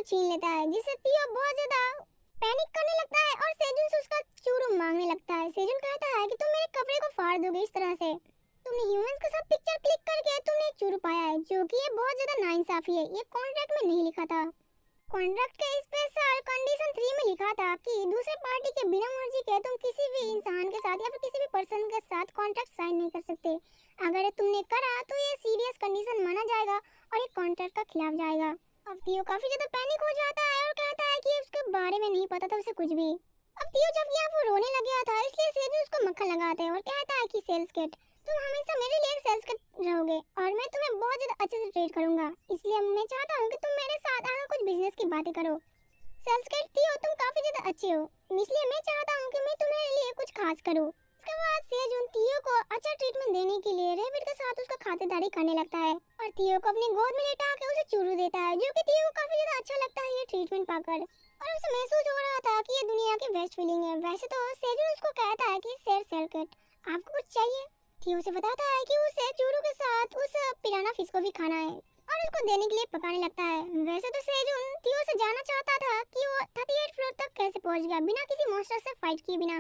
छीन लेता है, जिससे तियो बहुत ज्यादा पैनिक करने लगता है और सेजुन से उसका चूरू मांगने लगता है। सेजुन कहता है कि तुम मेरे कपड़े को फाड़ दोगे इस तरह से, तुमने ह्यूमंस के साथ पिक्चर क्लिक करके तुमने चूरू पाया है, जो कि ये बहुत ज्यादा नाइंसाफी है, ये कॉन्ट्रैक्ट में नहीं लिखा था। कॉन्ट्रैक्ट के स्पेशल कंडीशन 3 में लिखा था कि दूसरे पार्टी के बिना मर्जी के तुम किसी भी इंसान के साथ या फिर किसी भी पर्सन के साथ कॉन्ट्रैक्ट साइन नहीं कर सकते। अगर ये तुमने करा तो ये सीरियस कंडीशन माना जाएगा और ये कॉन्ट्रैक्ट का खिलाफ जाएगा। अब तियो काफी ज्यादा पैनिक हो जाता है और कहता है कि उसके बारे में नहीं पता था उसे कुछ भी। अब तियो जब यहाँ वो रोने लग गया था, इसलिए सेजू उसको मक्खन लगाते हैं और कहता है कि सेल्स किट, तुम हमेशा मेरे लिए एक सेल्स किट रहोगे और मैं तुम्हें बहुत ज्यादा अच्छे से ट्रीट करूंगा, इसलिए मैं चाहता हूँ कि तुम मेरे साथ आकर कुछ बिजनेस की बातें करो। सेल्स किट तियो, तुम काफी ज्यादा अच्छे हो, इसलिए मैं चाहता हूँ कि मैं तुम्हारे लिए कुछ खास करूँ। उसके बाद सेजुन तियो को अच्छा ट्रीटमेंट देने के लिए रेबिट के साथ उसका खातिरदारी करने लगता है और तियो को अपनी गोद में लेटा के उसे चूरू देता है, जो कि तियो को काफी ज्यादा अच्छा लगता है ये ट्रीटमेंट पाकर और उसे महसूस हो रहा था कि ये दुनिया की बेस्ट फीलिंग है। वैसे तो सेजुन उसको कहता है कि सेल किट, आपको कुछ चाहिए? तियो उसे बताता है कि उसे चूरू के साथ उस पिराना फिश को भी खाना है और उसको देने के लिए पकाने लगता है। वैसे तो सेजुन तियो से जानना चाहता था कि वो 38 फ्लोर तक कैसे पहुंच गया बिना किसी मॉन्स्टर से फाइट किए बिना।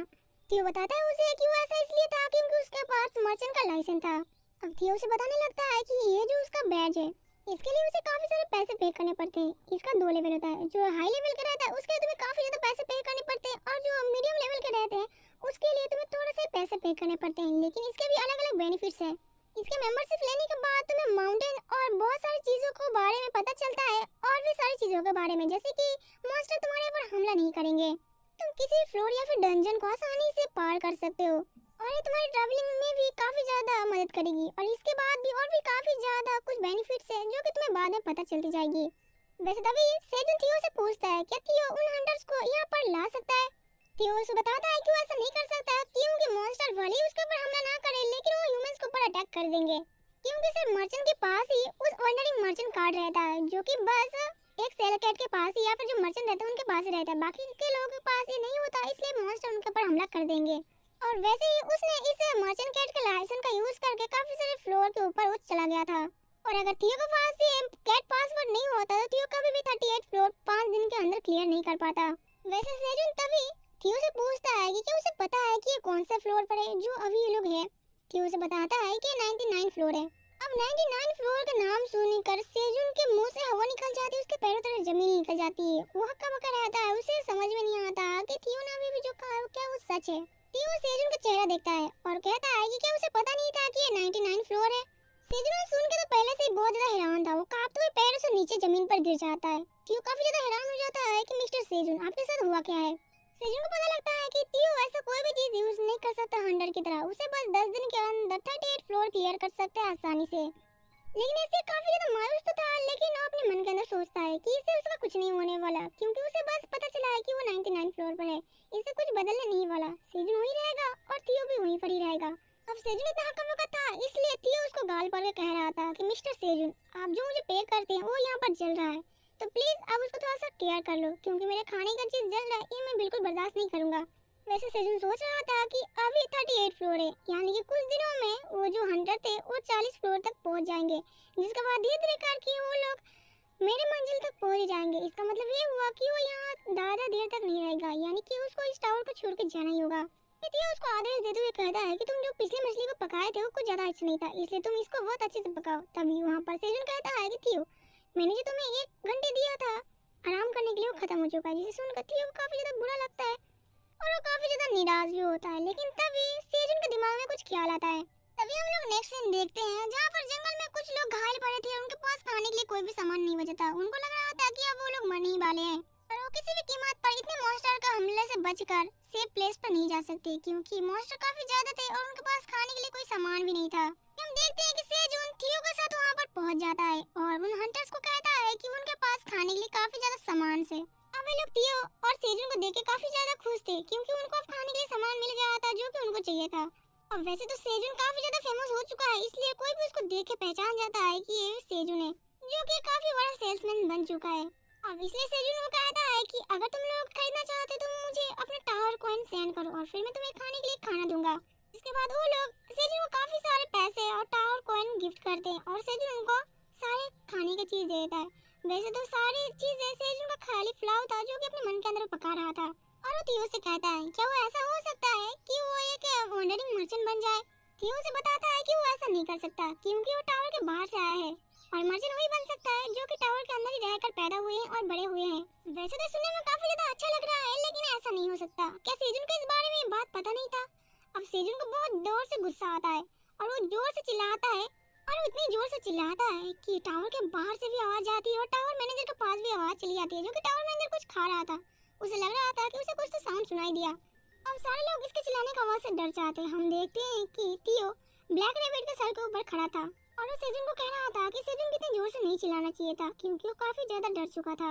तियो बताता है उसे कि वो ऐसा इसलिए था क्योंकि उसके पास मर्चेंट का लाइसेंस था। अब तियो उसे बताने लगता है कि ये जो उसका बैज है, इसके लिए उसे काफी सारे पैसे पे करने पड़ते हैं। इसका 2 लेवल होता है, जो हाई लेवल का रहता है उसके लिए तुम्हें काफी ज्यादा पैसे पे करने पड़ते हैं और जो मीडियम लेवल के रहते हैं उसके लिए तुम्हें थोड़े से पैसे पे करने पड़ते हैं, लेकिन इसके भी अलग अलग बेनिफिट्स हैं। इसके मेंबरशिप लेने के बाद तुम्हें माउंटेन और बहुत सारी चीजों के बारे में पता चलता है और भी सारी चीजों के बारे में, जैसे कि मॉन्स्टर तुम्हारे ऊपर हमला नहीं करेंगे, तुम किसी फ्लोर या फिर डंजन को आसानी से पार कर सकते हो और ये तुम्हारी ट्रैवलिंग में भी काफी ज्यादा मदद करेगी। और इसके बाद भी और भी काफी ज्यादा कुछ बेनिफिट्स हैं जो कि तुम्हें बाद में पता चलती जाएगी। वैसे तभी सेजुन तियो से पूछता है क्या तियो उन हंटर्स को यहाँ पर ला सकता है। तियो उसे बताता है कि वो ऐसा नहीं कर सकता क्योंकि मॉन्स्टर भले ही उसके ऊपर हमला ना करे लेकिन वो ह्यूमंस के ऊपर अटैक कर देंगे, क्योंकि सिर्फ मर्चेंट के पास ही उस ऑर्डिनरी मर्चेंट कार्ड रहता है, जो कि बस एक सेल कैट के पास ही या फिर जो मर्चेंट रहते हैं उनके पास ही रहता है, बाकी के लोगों के पास ये नहीं होता, इसलिए मॉन्स्टर उनके ऊपर हमला कर देंगे। और वैसे ही उसने इस मर्चेंट कैट के लाइसेंस का यूज करके काफी सारे फ्लोर के ऊपर उठ चला गया था। और अगर तियो के पास ये कैट पासवर्ड नहीं होता तो तियो कभी भी 38 फ्लोर 5 दिन के अंदर क्लियर नहीं कर पाता। वैसे सेजुन तभी तियो से पूछता है कि क्या उसे पता है कि ये कौन सा फ्लोर पर है जो अभी ये लोग है। तियो उसे बताता है कि 99 फ्लोर है। अब 99 फ्लोर का नाम सुनकर सेजुन के मुंह से हवा निकल जाती है, उसके पैरों तरफ जमीन निकल जाती है, वो हक्का बक्का रहता है, उसे समझ में नहीं आता कि तियो ने अभी भी जो कहा क्या वो सच है। तियो सेजुन का चेहरा देखता है और कहता है कि क्या उसे पता नहीं था कि ये 99 फ्लोर है। सेजुन सुन के तो पहले से ही बहुत ज्यादा हैरान था, वो कांपते हुए पैरों से नीचे जमीन पर गिर जाता है। तियो काफी ज्यादा हैरान हो जाता है कि मिस्टर सेजुन आपके साथ हुआ क्या है। सेजुन को पता लगता है कि तियो ऐसा कोई भी चीज यूज नहीं कर सकता हंटर की तरह, उसे बस 10 दिन के अंदर 38 फ्लोर क्लियर कर सकते हैं आसानी से। लेकिन इससे काफी ज्यादा मायूस तो था, लेकिन वो अपने मन के अंदर सोचता है कि इससे उसका कुछ नहीं होने वाला, क्योंकि उसे बस पता चला है कि वो 99 फ्लोर पर है, इससे कुछ बदलने नहीं वाला, सेजुन वहीं रहेगा और तियो भी वहीं पर ही रहेगा। अब सेजुन इतना हक्का था, इसलिए तियो उसको गाल पर कह रहा था कि मिस्टर सेजुन आप जो मुझे पे करते हैं वो यहाँ पर जल रहा है, तो प्लीज आप उसको थोड़ा सा केयर कर लो, क्योंकि मेरे खाने का चीज जल रहा है ये मैं बिल्कुल बर्दाश्त नहीं करूंगा। वैसे सेजुन सोच रहा था कि अभी 38 फ्लोर है, यानी कि कुछ दिनों में वो जो हंटर थे वो 40 फ्लोर तक पहुंच जाएंगे, जिसके बाद धीरे धीरे करके वो लोग मेरे मंजिल तक पहुंच जाएंगे। इसका मतलब ये हुआ कि वो यहाँ ज्यादा देर तक नहीं रहेगा, यानी कि उसको इस टावर को छोड़ के जाना ही होगा। तियो उसको आदेश देते हुए कहता है कि तुम जो पिछली मछली को पकाए थे वो कुछ ज्यादा अच्छा नहीं था, इसलिए तुम इसको बहुत अच्छे से पकाओ। तभी वहाँ पर सेजुन कहता है कि तियो मैंने जो तुम्हें 1 घंटे दिया था आराम करने के लिए वो खत्म हो चुका है, जिसे सुनकर तियो को काफी ज्यादा बुरा लगता है और वो काफी ज्यादा निराश भी होता है। लेकिन तभी सेजुन के दिमाग में कुछ ख्याल आता है। तभी हम लोग नेक्स्ट सीन देखते हैं जहाँ पर जंगल में कुछ लोग घायल पड़े थे, उनके पास खाने के लिए कोई भी सामान नहीं बचा था, उनको लग रहा था कि अब वो लोग मरने ही वाले हैं और वो किसी भी कीमत पर इतने मॉन्स्टर का हमले से बचकर सेफ प्लेस पर नहीं जा सकते, क्योंकि मॉन्स्टर काफी ज्यादा थे और उनके पास खाने के लिए कोई सामान भी नहीं था। हम देखते हैं कि सेजुन थियो के साथ वहाँ पर पहुँच जाता है और उन हंटर्स को कहता है कि उनके पास खाने के लिए काफी ज्यादा सामान से। अब वे लोग तियो और सेजुन को देख के काफी ज्यादा खुश थे, क्योंकि उनको अब खाने के लिए सामान मिल गया था जो कि उनको चाहिए था। अब वैसे तो सेजुन काफी ज्यादा फेमस हो चुका है, इसलिए कोई भी उसको देख के पहचान जाता है कि ये सेजुन है, जो कि काफी बड़ा सेल्समैन बन चुका है। अब इसलिए सेजुन को कहता है कि अगर तुम लोग खरीदना चाहते हो तो मुझे अपना टावर कॉइन सेंड करो और फिर मैं तुम्हें खाने के लिए खाना दूंगा। इसके बाद वो लोग सेजुन को काफी सारे पैसे और टावर कॉइन गिफ्ट करते हैं और सेजुन उनको सारे खाने की चीज दे देता है। वैसे तो सारी चीजें सेजुन का खाली फ्लाव था जो कि अपने मन के अंदर पका रहा था। और वो थियो से कहता है क्या वो ऐसा हो सकता है कि वो एक वंडरिंग मर्चेंट बन जाए। थियो से बताता है कि वो ऐसा नहीं कर सकता क्योंकि वो टावर के बाहर से आया है और मर्चेंट वही बन सकता है जो कि टावर के अंदर ही रहकर पैदा हुए हैं और बड़े हुए हैं। वैसे तो सुनने में काफी ज्यादा अच्छा लग रहा है लेकिन ऐसा नहीं हो सकता। क्या सेजुन को इस बारे में ये बात पता नहीं था? अब सेजुन को बहुत जोर से गुस्सा आता है और वो जोर से चिल्लाता है और वो इतनी जोर से चिल्लाता है कि टावर के बाहर से भी आवाज आती है और टावर मैनेजर के पास भी आवाज चली जाती है जो कि टावर मैनेजर कुछ खा रहा था। उसे लग रहा था कि उसे कुछ तो साउंड सुनाई दिया। अब सारे लोग इसके चिल्लाने की आवाज से डर जाते हैं। हम देखते हैं कि थियो ब्लैक रैबिट के सर के ऊपर खड़ा था और वो सेजुन को कह रहा था कि सेजुन कितने जोर से नहीं चिल्लाना चाहिए था क्योंकि वो काफी ज्यादा डर चुका था।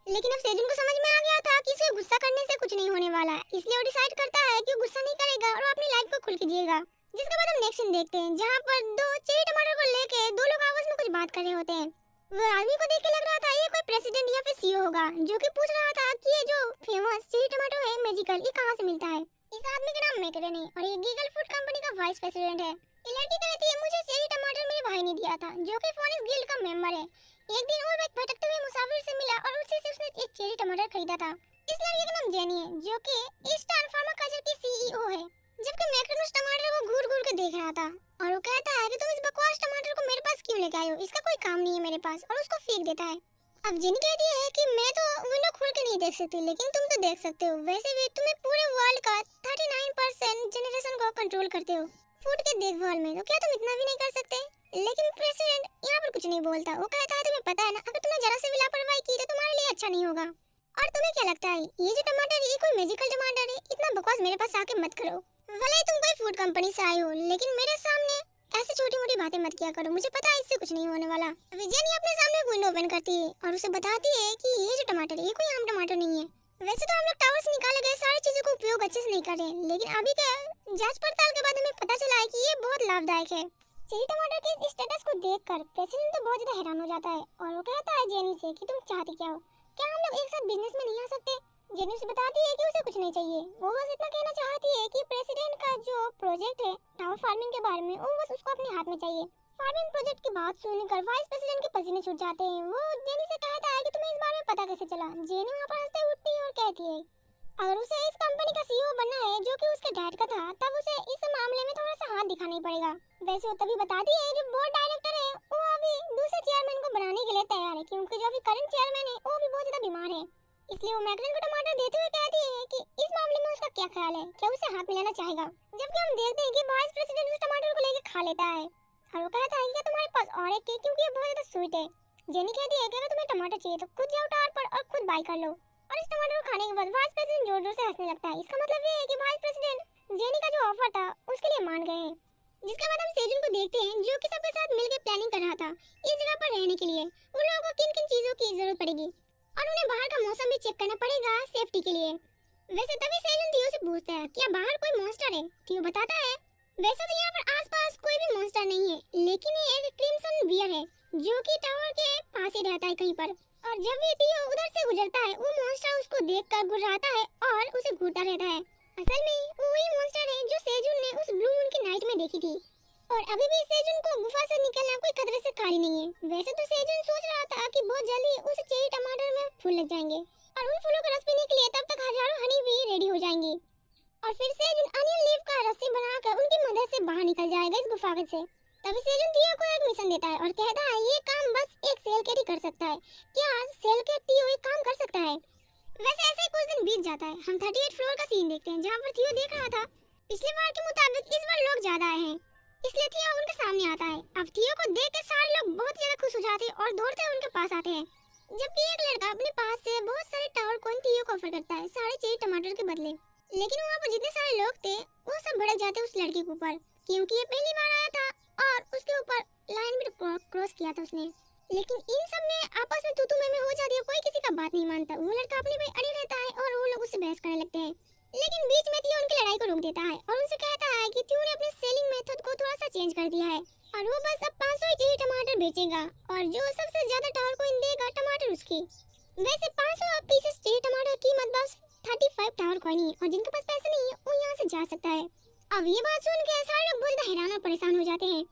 लेकिन अब सेजुन को समझ में आ गया था कि इसे गुस्सा करने से कुछ नहीं होने वाला, इसलिए वो डिसाइड करता है कि वो गुस्सा नहीं करेगा और अपनी लाइफ को खुल के जिएगा। जिसके बाद हम नेक्स्ट सीन देखते हैं जहाँ पर दो चेरी टमाटर को लेके दो लोग आपस में कुछ बात कर रहे होते हैं। वो आदमी को देख के लग रहा था ये कोई प्रेसिडेंट या फिर सीईओ होगा जो कि पूछ रहा था कि ये जो फेमस चेरी टमाटो है मैजिकल, ये कहाँ से मिलता है। इस आदमी का नाम मैकरन है और ये गीगल फूड कंपनी का वाइस प्रेसिडेंट है। ये लड़की कहती है मुझे चेरी टमाटर मेरे भाई ने दिया था जो कि फोनिक्स गिल्ड का मेंबर है। एक दिन वो एक भटकते हुए मुसाफिर से मिला और उससे उसने एक चेरी टमाटर खरीदा था। इस लड़की का नाम जेनी है जो कि ईस्टर्न फार्मा कल्चर की सीईओ है। जबकि मैकरन उस टमाटर को घूर घूर के देख रहा था और वो कहता है कि तुम इस बकवास टमाटर को मेरे पास क्यों लेके आए हो, इसका कोई काम नहीं है मेरे पास, और उसको फेंक देता है। अब जेनी कहती है कि मैं तो विंडो खोल के नहीं देख सकती लेकिन तुम तो देख सकते हो, वैसे भी तुम्हें पूरे वर्ल्ड का 39% जनरेशन को कंट्रोल करते हो फूड के देखभाल में, तो क्या तुम इतना भी नहीं कर सकते? लेकिन प्रेसिडेंट यहाँ पर कुछ नहीं बोलता। वो कहता है तुम्हें पता है ना अगर तुमने जरा से भी लापरवाही की तो तुम्हारे लिए अच्छा नहीं होगा। और तुम्हें क्या लगता है ये जो टमाटर है ये कोई मैजिकल टमाटर है? इतना बकवास मेरे पास आके मत करो। भले ही तुम कोई फूड कंपनी से आए हो लेकिन मेरे सामने ऐसे छोटी मोटी बातें मत किया करो, मुझे पता है इससे कुछ नहीं होने वाला। विजय अपने सामने विंडो ओपन करती है और उसे बताती है कि ये जो टमाटर है ये कोई आम टमाटर नहीं है। वैसे तो हम लोग टावर से निकाले गए सारी चीजों का उपयोग अच्छे से नहीं कर रहे लेकिन अभी के जांच पड़ताल के बाद हमें पता चला है कि ये बहुत लाभदायक है। चेरी टमाटर के इस स्टेटस को देखकर प्रेसिडेंट तो बहुत ज्यादा हैरान हो जाता है और वो कहता है जेनी से कि तुम चाहती क्या हो, क्या हम लोग एक साथ बिजनेस में नहीं आ सकते? जेनी उसे बताती है कि उसे कुछ नहीं चाहिए, वो बस इतना कहना चाहती है कि प्रेसिडेंट का जो प्रोजेक्ट है टावर फार्मिंग के बारे में वो बस उसको अपने हाथ में चाहिए। फार्मिंग प्रोजेक्ट की बात सुनकर वाइस प्रेसिडेंट के पसीने छूट जाते हैं। वो जेनी से कहता है कि तुम्हें इस बारे में पता कैसे चला? जेनी वहाँ पर हंसते उठती है और कहती है अगर उसे इस कंपनी का सीईओ बनना है जो कि उसके डैड का था तब उसे इस मामले में थोड़ा सा हाथ दिखाना ही पड़ेगा। वैसे वो तभी बताती है जो बोर्ड डायरेक्टर है वो अभी दूसरे चेयरमैन को बनाने के लिए तैयार है क्योंकि जो अभी करंट चेयरमैन है वो भी बहुत ज्यादा बीमार है। इसलिए वो मैकरन को टमाटर देते हुए कहती है कि इस मामले में उसका क्या ख्याल है, क्या उसे हाथ मिलाना चाहेगा? जबकि हम देखते हैं कि वाइस प्रेसिडेंट उस टमाटर को लेकर खा लेता है और वो कहता है कि क्या तुम्हारे पास और एक है क्योंकि ये बहुत ज्यादा स्वीट है। जेनी कहती है कि अगर तुम्हें टमाटर चाहिए तो खुद जाओ टावर पर और खुद बाय कर लो। और इस टमाटर को खाने के बाद वाइस प्रेसिडेंट जोर जोर से हंसने लगता है। इसका मतलब ये है कि वाइस प्रेसिडेंट जेनी का जो ऑफर था उसके लिए मान गए हैं। जिसके बाद हम सेजुन को देखते हैं जो कि सबके साथ मिलकर प्लानिंग कर रहा था इस जगह पर रहने के लिए। उन लोगों को किन किन चीजों की जरूरत पड़ेगी और उन्हें बाहर का मौसम भी चेक करना पड़ेगा सेफ्टी के लिए। वैसे तभी सेजुन थियो से पूछता है क्या बाहर कोई मॉन्स्टर है? थियो बताता है वैसे तो यहाँ पर आसपास कोई भी मॉन्स्टर नहीं है लेकिन ये एक क्रिम्सन बियर है जो कि टावर के पास ही रहता है कहीं पर, और जब भी थियो उधर से गुजरता है वो मॉन्स्टर उसको देखकर गुर्राता है और उसे घूरता रहता है। असल में वो वही मॉन्स्टर है जो सेजुन ने उस ब्लू मून की नाइट में देखी थी और अभी भी सेजुन को गुफा से निकलना कोई खतरे से खाली नहीं है। वैसे तो सेजुन सोच रहा था कि बहुत जल्दी उस चेरी टमाटर में फूल लग जाएंगे और उन फूलों का रस पीने के लिए तब तक हजारों हनी भी रेडी हो जाएंगी और फिर सेजुन अनियन लीफ का रस्सी बनाकर उनकी मदद से बाहर निकल जाएगा इस गुफा से। तभी सेजुन थियो को एक मिशन देता है और कहता है ये काम बस एक सेल कैट ही कर सकता है, क्या सेल कैट थियो ये काम कर सकता है? वैसे ऐसे ही कुछ दिन बीत जाता है। हम 38 फ्लोर का सीन देखते हैं जहाँ पर थियो देख रहा था पिछली बार के मुताबिक इस बार लोग ज्यादा आए हैं इसलिए थियो उनके सामने आता है। अब थियो को देख कर सारे लोग बहुत ज्यादा खुश हो जाते हैं और दौड़ते उनके पास आते हैं। जबकि एक लड़का अपने पास से बहुत सारे टावर कॉइन थियो को ऑफर करता है सारे चेरी टमाटर के बदले, लेकिन वहाँ पर जितने सारे लोग थे वो सब भड़क जाते उस लड़के के ऊपर क्योंकि ये पहली बार आया था और उसके ऊपर लाइन भी क्रॉस किया था उसने। लेकिन इन सब में आपस में तू में हो जाती है, कोई किसी का बात नहीं मानता। वो लड़का अपने पे अड़े रहता है और वो लोग उससे बहस करने लगते हैं, लेकिन बीच में थियो उनकी लड़ाई को रोक देता है और उनसे कहता है कि थियो ने अपने सेलिंग मेथड को थोड़ा सा चेंज कर दिया है और वो बस अब 500 ही चेरी टमाटर बेचेगा और जो सबसे ज्यादा टावर कॉइन देगा टमाटर उसकी। वैसे 500 पीसेस चेरी टमाटर की कीमत बस 35 टावर कॉइन ही, और जिनके पास पैसे नहीं है वो यहाँ से जा सकता है। अब ये बात सुन के सारे लोग बहुत हैरान और परेशान हो जाते हैं।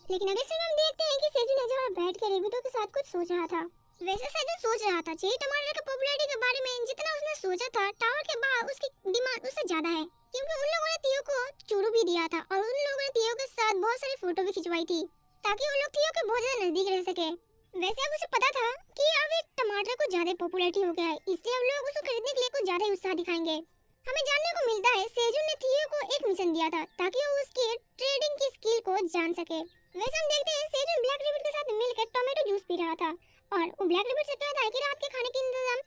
लेकिन अगले सीन में हम देखते हैं कि सेजुन है जहाँ बैठ के रेबितो के साथ कुछ सोच रहा था। वैसे सेजुन सोच रहा था चेरी टमाटर की पॉपुलैरिटी के बारे में जितना उसने सोचा था टावर के बाहर उसकी डिमांड उससे ज्यादा है, क्योंकि उन लोगों ने तियो को चूरू भी दिया था और उन लोगों ने तियो के साथ बहुत सारी फोटो भी खिंचवाई थी ताकि वो लोग तियो के बहुत ज्यादा नजदीक रह सके। वैसे अब उसे पता था कि अब एक टमाटर को ज्यादा पॉपुलैरिटी हो गया है, इसलिए अब लोग उसको खरीदने के लिए कुछ ज्यादा ही उत्साह दिखाएंगे। हमें जानने को मिलता है सेजुन ने थियो को एक मिशन दिया था ताकि वो उसकी ट्रेडिंग की स्किल को जान सके। वैसे हम देखते हैं सेजुन ब्लैक रैबिट के साथ मिलकर टोमेटो जूस पी रहा था और वो ब्लैक रैबिट से कहता है कि रात के खाने का इंतजाम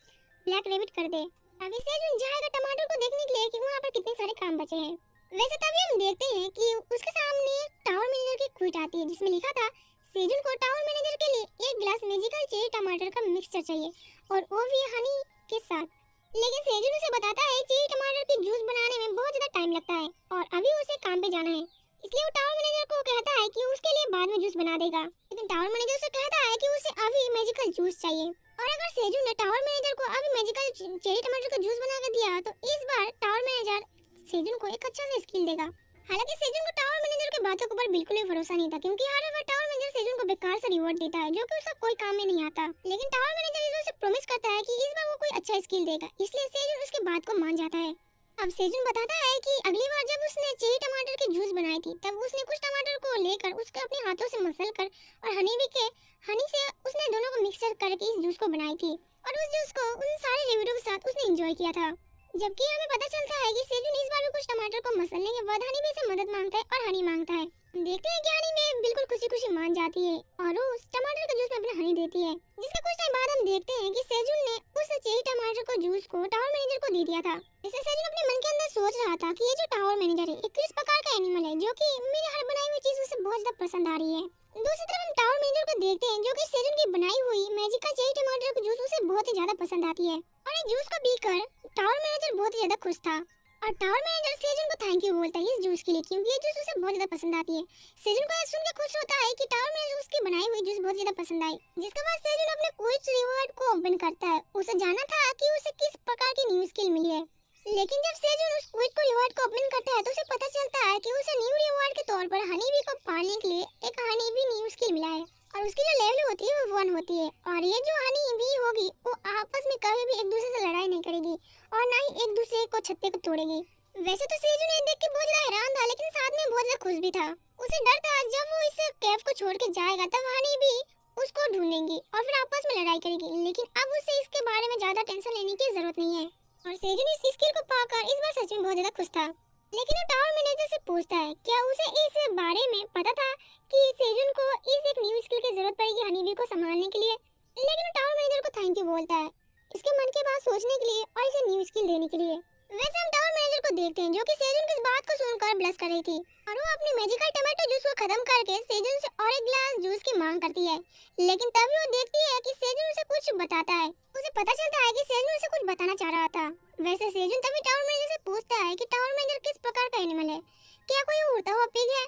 ब्लैक रैबिट कर दे। अभी सेजुन जाएगा टमाटर को देखने के लिए कि वहाँ पर कितने सारे काम बचे हैं। वैसे तभी हम देखते हैं कि उसके सामने टावर मैनेजर की क्विट आती है जिसमें लिखा था सेजुन को टावर मैनेजर के लिए एक गिलास मैजिकल चेरी टमाटर का मिक्सचर चाहिए और वो भी हनी के साथ। लेकिन सेजुन उसे बताता है चेरी टमाटर की जूस बनाने में बहुत ज्यादा टाइम लगता है और अभी उसे काम पे जाना है, इसलिए वो टावर मैनेजर को कहता है कि उसके लिए बाद में जूस बना देगा। लेकिन टावर मैनेजर उसे कहता है कि उसे अभी मैजिकल जूस चाहिए और अगर सेजुन ने टावर मैनेजर को अभी मैजिकल चेरी टमाटर का जूस बना कर दिया तो इस बार टावर मैनेजर सेजुन को एक अच्छा सा स्किल देगा। हालांकि सेजुन को टावर मैनेजर की बातों के ऊपर बिल्कुल भी भरोसा नहीं था, क्योंकि हर बार टावर मैनेजर सेजुन को बेकार सा रिवॉर्ड देता है जो कि उसका कोई काम में नहीं आता। लेकिन टावर मैनेजर इस बार से प्रॉमिस करता है कि इस बार वो कोई अच्छा स्किल देगा, इसलिए सेजुन उसकी बात को मान जाता है। अब सेजुन बताता है कि अगली बार जब उसने चेरी टमाटर की जूस बनाई थी तब उसने कुछ टमाटर को लेकर उसके अपने हाथों से मसल कर और हनी से उसने दोनों को मिक्सर करके इस जूस को बनाई थी और उस जूस को उन सारे रेबिटों के साथ उसने एंजॉय किया था। जबकि हमें पता चलता है कि सेजुन इस बार भी कुछ टमाटर को मसलने के बाद हनी भी से मदद मांगता है और हनी मांगता है। देखते हैं कि हनी में बिल्कुल खुशी-खुशी मान जाती है और वो उस टमाटर के जूस में अपना हनी देती है, जिसके कुछ टाइम बाद हम देखते हैं कि सेजुन ने उस चेरी टमाटर को जूस को टावर मैनेजर को दे दिया था। इसे सेजुन अपने मन के अंदर सोच रहा था कि ये जो टावर मैनेजर है एक किस प्रकार का एनिमल है जो कि मेरी हर बनाई हुई चीज उसे बहुत ज्यादा पसंद आ रही है। दूसरी तरफ हम टावर मैनेजर को देखते हैं जो कि सेजुन की बनाई हुई मैजिकल चेरी टमाटर का जूस उसे बहुत ही ज्यादा पसंद आती है और इस जूस को पीकर टावर मैनेजर बहुत ही ज्यादा खुश था और टावर मैनेजर सेजुन को थैंक यू बोलता है इस जूस के लिए, क्योंकि ये जूस उसे बहुत ज्यादा पसंद आती है। सेजुन को सुन के खुश होता है कि टावर मैनेजर उसकी बनाई हुई जूस बहुत ज्यादा पसंद आई, जिसके बाद सेजुन अपने क्विज रिवॉर्ड को ओपन करता है। उसे जानना था कि उसे किस प्रकार की न्यू स्किल मिली है, लेकिन जब सेजुन उस क्विज को रिवॉर्ड को ओपन करता है तो उसे पता चलता है कि उसे न्यू रिवॉर्ड के तौर पर हनी बी को पालने के लिए एक हनी बी न्यू स्किल मिला है और उसकी जो लेवल होती है वो 1 होती है और ये जो हनी बी होगी वो आपस में कभी भी एक दूसरे से लड़ाई नहीं करेगी और ना ही एक दूसरे को छत्ते को तोड़ेगी। वैसे तो सेजुन ये देख के बहुत ज्यादा हैरान था, लेकिन साथ में बहुत ज्यादा खुश भी था। उसे डर था जब वो इस कैफ को छोड़ के जाएगा तब हनी बी उसको ढूंढेंगी और फिर आपस में लड़ाई करेगी, लेकिन अब उसे इसके बारे में ज्यादा टेंशन लेने की जरूरत नहीं है और सेजुन इस स्किल को पाकर इस बार सच में बहुत ज्यादा खुश था। लेकिन वो टावर मैनेजर से पूछता है क्या उसे इस बारे में पता था कि सेजुन को इस एक न्यू स्किल की जरूरत पड़ेगी हनी बी को संभालने के लिए। लेकिन वो टावर मैनेजर को थैंक यू बोलता है इसके मन की बात सोचने के लिए और इसे न्यू स्किल देने के लिए। वैसे हम टावर मैनेजर को देखते हैं जो कि सेजुन की इस बात को सुनकर ब्लश कर रही थी और वो अपनी मैजिकल टमाटो जूस को खत्म करके सेजुन से और एक गिलास जूस की मांग करती है। लेकिन तभी वो देखती है कि सेजुन उसे कुछ बताता है। उसे पता चलता है कि सेजुन उसे कुछ बताना चाह रहा था। वैसे सेजुन तभी टावर मैनेजर से पूछता है कि टावर मैनेजर किस प्रकार का एनिमल है, क्या कोई उड़ता हुआ पिग है।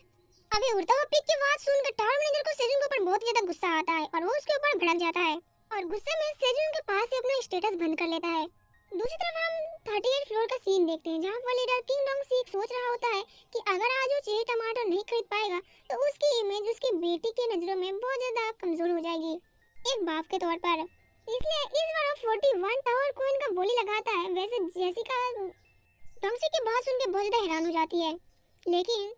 अभी उड़ता हुआ पिग की बात सुनकर टावर मैनेजर को सेजुन के ऊपर बहुत ज्यादा गुस्सा आता है और वो उसके ऊपर भड़क जाता है और गुस्से में सेजुन के पास से अपना स्टेटस बंद कर लेता है। दूसरी तरफ हम 38 फ्लोर का सीन देखते हैं जहाँ पर लीडर किंग डोंग सीक सोच रहा होता है कि अगर आज वो चेरी टमाटर नहीं खरीद पाएगा तो उसकी इमेज उसकी बेटी की नजरों में बहुत ज्यादा कमजोर हो जाएगी एक बाप के तौर पर। इसलिए इस बार वो 41 टावर कॉइन का बोली लगाता है। वैसे जेसिका डोंगसी की बात सुन के बहुत ज्यादा हैरान हो जाती है, लेकिन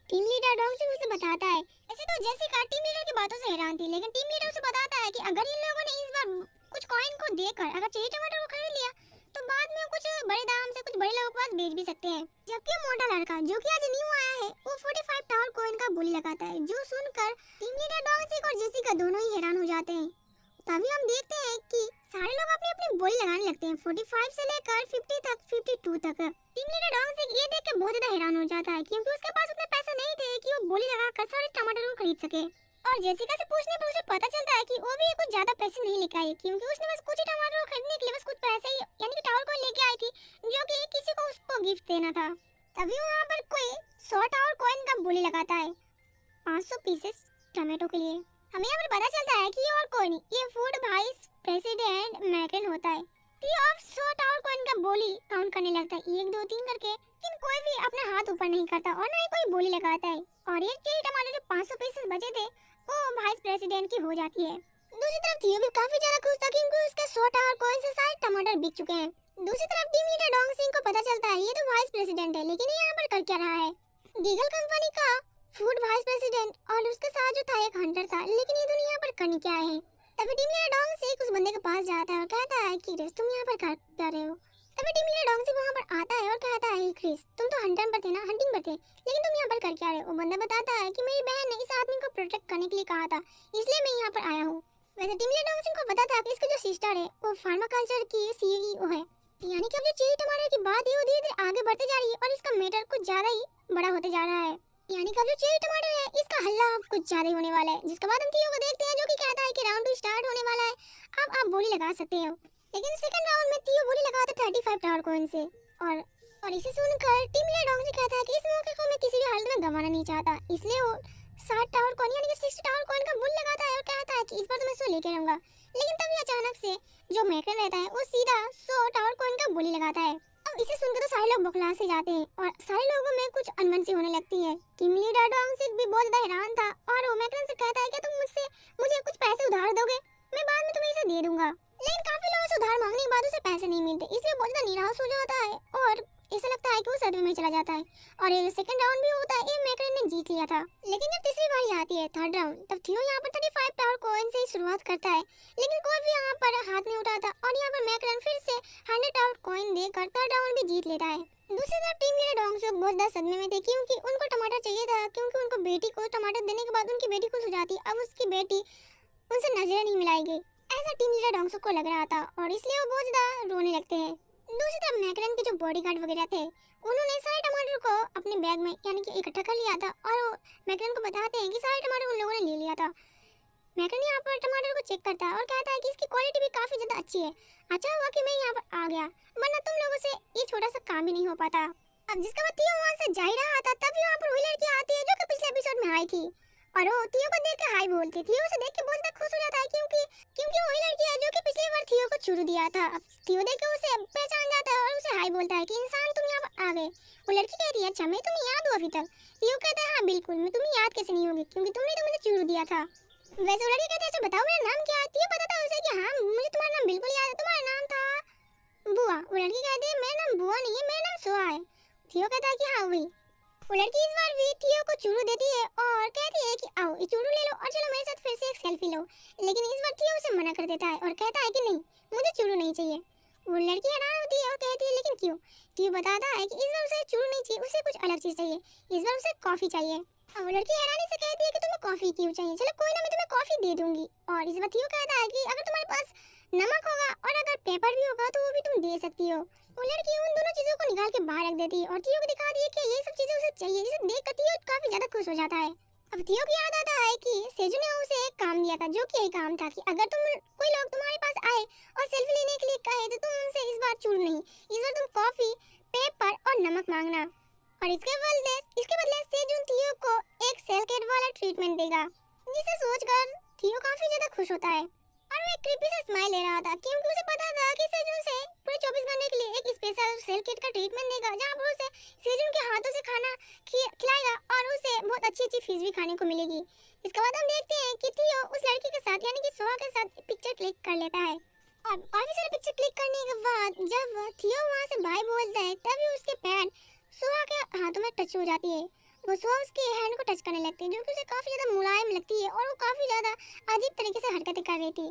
टीम लीडर डोंगसी उसे बताता है। ऐसे तो जेसिका टीम लीडर की बातों से हैरान थी, लेकिन टीम लीडर उसे बताता है कि अगर इन लोगों ने इस बार कुछ कॉइन को देकर अगर चेरी टमाटर को खरीद लिया तो बाद में कुछ बड़े दाम से कुछ बड़े लोगों के पास बेच भी सकते हैं। जबकि मोटा लड़का जो कि आज न्यू आया है वो 45 टावर कॉइन का बोली लगाता है, जो सुनकर टीम लीडर डोंगसी और जेसिका दोनों ही हैरान हो जाते हैं। तभी हम देखते हैं कि सारे लोग अपनी अपनी बोली लगाने लगते हैं 45 से लेकर 50 तक 52 तक। टीम लीडर डोंगसी ये देख के बहुत ज्यादा हैरान हो जाता है क्योंकि उसके पास उतने पैसे नहीं थे कि वो बोली लगाकर सारे टमाटर को खरीद सके। और जेसिका से पूछने पर उसे पता चलता है कि वो भी कुछ ज्यादा पैसे नहीं लेकर आई क्योंकि उसने बस कुछ ही टमाटर को खरीदने के लिए बस कुछ पैसे ही यानी कि टावर कॉइन लेके आई थी जो कि किसी को उसको गिफ्ट देना था। तभी वहाँ पर कोई 100 टावर कॉइन का बोली लगाता है 500 पीसेस टमाटो के लिए। हमें यहाँ पर पता चलता है कि और कोई नहीं ये फूड वाइस प्रेसिडेंट मैकन होता है। ती ऑफ 100 टावर कॉइन का बोली काउंट करने लगता है 1 2 3 करके, लेकिन कोई भी अपना हाथ ऊपर नहीं करता और ना ही कोई बोली लगाता है। और ये चेरी टमाटर जो 500 पीसेस बचे थे वो वाइस प्रेसिडेंट की हो जाती है। दूसरी तरफ थियो भी काफी ज्यादा खुश था क्योंकि उसके 100 टावर कॉइन से सारे टमाटर बिक चुके हैं। दूसरी तरफ टीम लीडर डोंग सिंह को पता चलता है ये तो वाइस प्रेसिडेंट है, लेकिन यहाँ पर कर क्या रहा है। गीगल कंपनी का फूड वाइस प्रेसिडेंट और उसके साथ जो था एक हंटर था, लेकिन ये दोनों यहाँ पर करने क्या है। तभी टीम लीडर डोंग सिंह उस बंदे के पास जाता है और कहता है कि क्रिस तुम यहाँ पर कर क्या रहे हो। तभी टीम लीडर डोंग सिंह वहाँ पर आता है और कहता है क्रिस तुम तो हंटर पर थे ना, हंटिंग पर थे, लेकिन तुम यहाँ पर कर क्या रहे हो। वो बंदा बताता है कि मेरी बहन ने इस आदमी को प्रोटेक्ट करने के लिए कहा था, इसलिए मैं यहाँ पर आया हूँ। वैसे टीम लीडर डोंग सिंह को पता था कि इसकी जो सिस्टर है वो फार्मा कल्चर की सीईओ है, यानी कि अब जो चेरी टमाटर की बात है वो धीरे धीरे आगे बढ़ते जा रही है और इसका मैटर कुछ ज्यादा ही बड़ा होते जा रहा है। यानी कि अब जो चेरी टमाटर है इसका हल्ला कुछ ज्यादा ही होने वाला है। जिसके बाद हम थियो को देखते हैं जो कि कहता है कि राउंड 2 स्टार्ट होने वाला है, अब आप बोली लगा सकते हो। लेकिन सेकंड राउंड में थियो बोली लगाता 35 टावर कॉइन से और इसे सुनकर टीम लीडर डोंग से कहता है कि इस मौके को मैं किसी भी हालत में गंवाना नहीं चाहता, इसलिए वो 60 टावर कॉइन यानी कि 60 टावर कॉइन का बुल लगाता है और कहता है कि इस बार तो मैं 100 लेके रहूंगा। लेकिन तभी अचानक से जो मैकर रहता है वो सीधा 100 टावर कॉइन का बोली लगाता है। अब इसे सुनकर तो सारे लोग बौखला से जाते हैं और सारे लोगों में कुछ अनबन सी होने लगती है। टीम लीडर डोंग सिंह भी बहुत ज्यादा हैरान था और वो मैकरन से कहता है कि तुम मुझे कुछ पैसे उधार दोगे, मैं बाद में तुम्हें इसे दे दूंगा। लेकिन काफी लोगों से उधार मांगने के बाद उसे पैसे नहीं मिलते, इसलिए बहुत ज्यादा निराश हो जाता है और ऐसा लगता है कि वो सदमे में चला जाता है। और ये सेकंड राउंड भी होता है, ये मैकरन ने जीत लिया था। लेकिन जब तीसरी बारी आती है थर्ड राउंड, तब थियो यहाँ पर 35 टावर कॉइन से शुरुआत करता है, लेकिन कोई भी यहाँ पर हाथ नहीं उठाता और यहाँ पर मैकरन फिर से 100 टावर कॉइन देकर थर्ड राउंड भी जीत लेता है। दूसरी तरफ टीम लीडर डोंग सिंह बहुत ज्यादा सदमे में थे क्योंकि उनको टमाटर चाहिए था, क्योंकि उनको बेटी को टमाटर देने के बाद उनकी बेटी खुश हो जाती, अब उसकी बेटी उनसे नजरें नहीं मिलाएगी, ऐसा टीम लीडर डोंग सिंह को लग रहा था और इसलिए वो बहुत ज्यादा रोने लगते हैं। दूसरी तरफ मैकरन के जो बॉडीगार्ड वगैरह थे उन्होंने सारे टमाटर को अपने बैग में यानी कि इकट्ठा कर लिया था और वो मैकरन को बताते हैं कि सारे टमाटर उन लोगों ने ले लिया था। मैकरन यहाँ पर टमाटर को चेक करता है और कहता है कि इसकी क्वालिटी भी काफी ज्यादा अच्छी है, अच्छा हुआ कि मैं यहाँ पर आ गया, वरना तुम लोगों से ये छोटा सा काम ही नहीं हो पाता। अब जिसका बाद थियो वहाँ से जा ही रहा था तभी वहाँ पर वही लड़की आती है जो कि पिछले एपिसोड में आई थी और वो थियो को देख के हाय बोलती है। थियो उसे देख के बहुत ज्यादा खुश हो जाता है क्योंकि वही लड़की है जो कि पिछली बार थियो को चुरू दिया था। अब थियो देख के उसे पहचान जाता है और उसे हाय बोलता है कि इंसान तुम यहाँ पर आ गए। वो लड़की कहती है अच्छा मैं तुम्हें याद हूँ अभी तक। थियो कहता है हाँ बिल्कुल, मैं तुम्हें याद कैसे नहीं होगी क्योंकि तुमने तो मुझे चुरू दिया था। वैसे वो लड़की कहती है अच्छा बताओ मेरा नाम क्या है। थियो बताता है उसे कि हाँ मुझे तुम्हारा नाम बिल्कुल याद है, तुम्हारा नाम था बुआ। वो लड़की कहती है मेरा नाम बुआ नहीं है, मेरा नाम सोहा है। थियो कहता है कि हाँ वही। वो लड़की इस बार भी थियो को चूरू देती है और कहती है कि आओ ये चूरू ले लो और चलो मेरे साथ फिर से एक सेल्फी लो। लेकिन इस बार थियो उसे मना कर देता है और कहता है कि नहीं मुझे चूरू नहीं चाहिए। वो लड़की हैरान होती है और कहती है लेकिन क्यों। थियो बताता है कि इस बार उसे चूरू नहीं चाहिए, उसे कुछ अलग चीज चाहिए, इस बार उसे कॉफी चाहिए। और वो लड़की हैरानी से कहती है कि तुम्हें कॉफी क्यों चाहिए, चलो कोई ना मैं तुम्हें कॉफी दे दूंगी। और इस बार थियो कहता है कि अगर तुम्हारे पास नमक होगा और अगर पेपर भी होगा तो वो भी तुम दे सकती हो। वो लड़की उन दोनों चीजों को निकाल के बाहर रख देती है और थियो को दिखाती है कि ये सब चीजें उसे चाहिए, जिसे देखकर थियो काफी ज्यादा खुश हो जाता है। अब थियो को याद आता है कि सेजू ने उसे एक काम दिया था जो कि यही काम था कि अगर कोई लोग तुम्हारे पास आए और सेल्फी लेने के लिए कहे तो तुम उनसे इस बार चूर नहीं, इस बार तुम कॉफी, पेपर और नमक मांगना। और इसके बदले सेजू थियो को एक सेल केट वाला ट्रीटमेंट देगा, जिसे सोचकर थियो काफी ज्यादा खुश होता है और वो एक क्रीपी सा स्माइल ले रहा था क्योंकि उसे पता था कि सेजुन से पूरे 24 घंटे के लिए एक स्पेशल सेल किट का ट्रीटमेंट देगा जहां पर उसे सेजुन के हाथों से खाना खिलाएगा और उसे बहुत अच्छी फीस भी खाने को मिलेगी। इसके बाद हम देखते हैं कि थियो उस लड़की के साथ यानी कि सोहा के साथ पिक्चर क्लिक कर लेता है और काफी सारे पिक्चर क्लिक करने के बाद जब थियो वहां से बाय बोलता है तभी उसके पैर सोहा के हाथों में टच हो जाती है। वो सोहा उसके हैंड को टच करने लगती है जो कि उसे काफी ज्यादा मुलायम लगती है और वो काफी ज्यादा अजीब तरीके से हरकतें कर रही थी।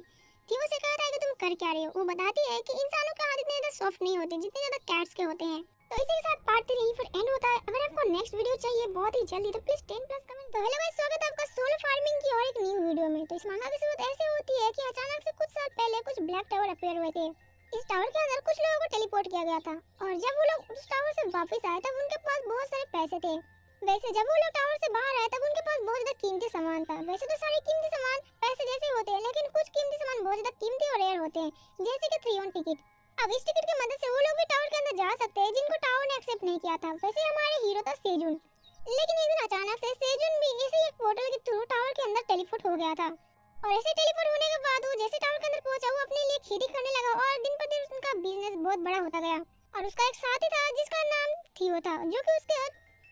थियो से कहता है कि तुम कर क्या रहे हो। वो बताती है कि इंसानों के हाथ इतने ज्यादा सॉफ्ट नहीं होते जितने ज्यादा कैट्स के होते हैं। तो इसी के साथ पार्ट 3 पर एंड होता है। अगर आपको नेक्स्ट वीडियो चाहिए बहुत ही जल्दी तो प्लीज 10 प्लस कमेंट। तो हेलो गाइस, स्वागत है आपका सोलर फार्मिंग की और एक न्यू वीडियो में। तो इस मांगा की शुरुआत ऐसे होती है कि अचानक से कुछ साल पहले कुछ ब्लैक टावर अपीयर हुए थे। इस टावर के अंदर कुछ लोगों को टेलीपोर्ट किया गया था और जब वो लोग उस टावर से वापस आए तब उनके पास बहुत सारे पैसे थे। वैसे जब वो लोग टावर से बाहर आए तब उनके पास बहुत ज्यादा कीमती सामान था। वैसे तो सारे कीमती सामान पैसे जैसे होते हैं लेकिन कुछ कीमती सामान बहुत ज्यादा कीमती और रेयर होते हैं जैसे कि 3 ऑन टिकट। अब इस टिकट की मदद से वो लोग भी टावर के अंदर जा सकते हैं जिनको टावर ने एक्सेप्ट नहीं किया था। वैसे हमारे हीरो था सेजुन, लेकिन एक दिन अचानक से सेजुन भी इसी एक पोर्टल के थ्रू टावर के अंदर टेलीपोर्ट हो गया था और ऐसे टेलीपोर्ट होने के बाद वो जैसे टावर के अंदर पहुंचा वो अपने लिए खेती करने लगा और दिन पर दिन उनका बिजनेस बहुत बड़ा होता गया। और उसका एक साथी था जिसका नाम थियो था, जो कि उसके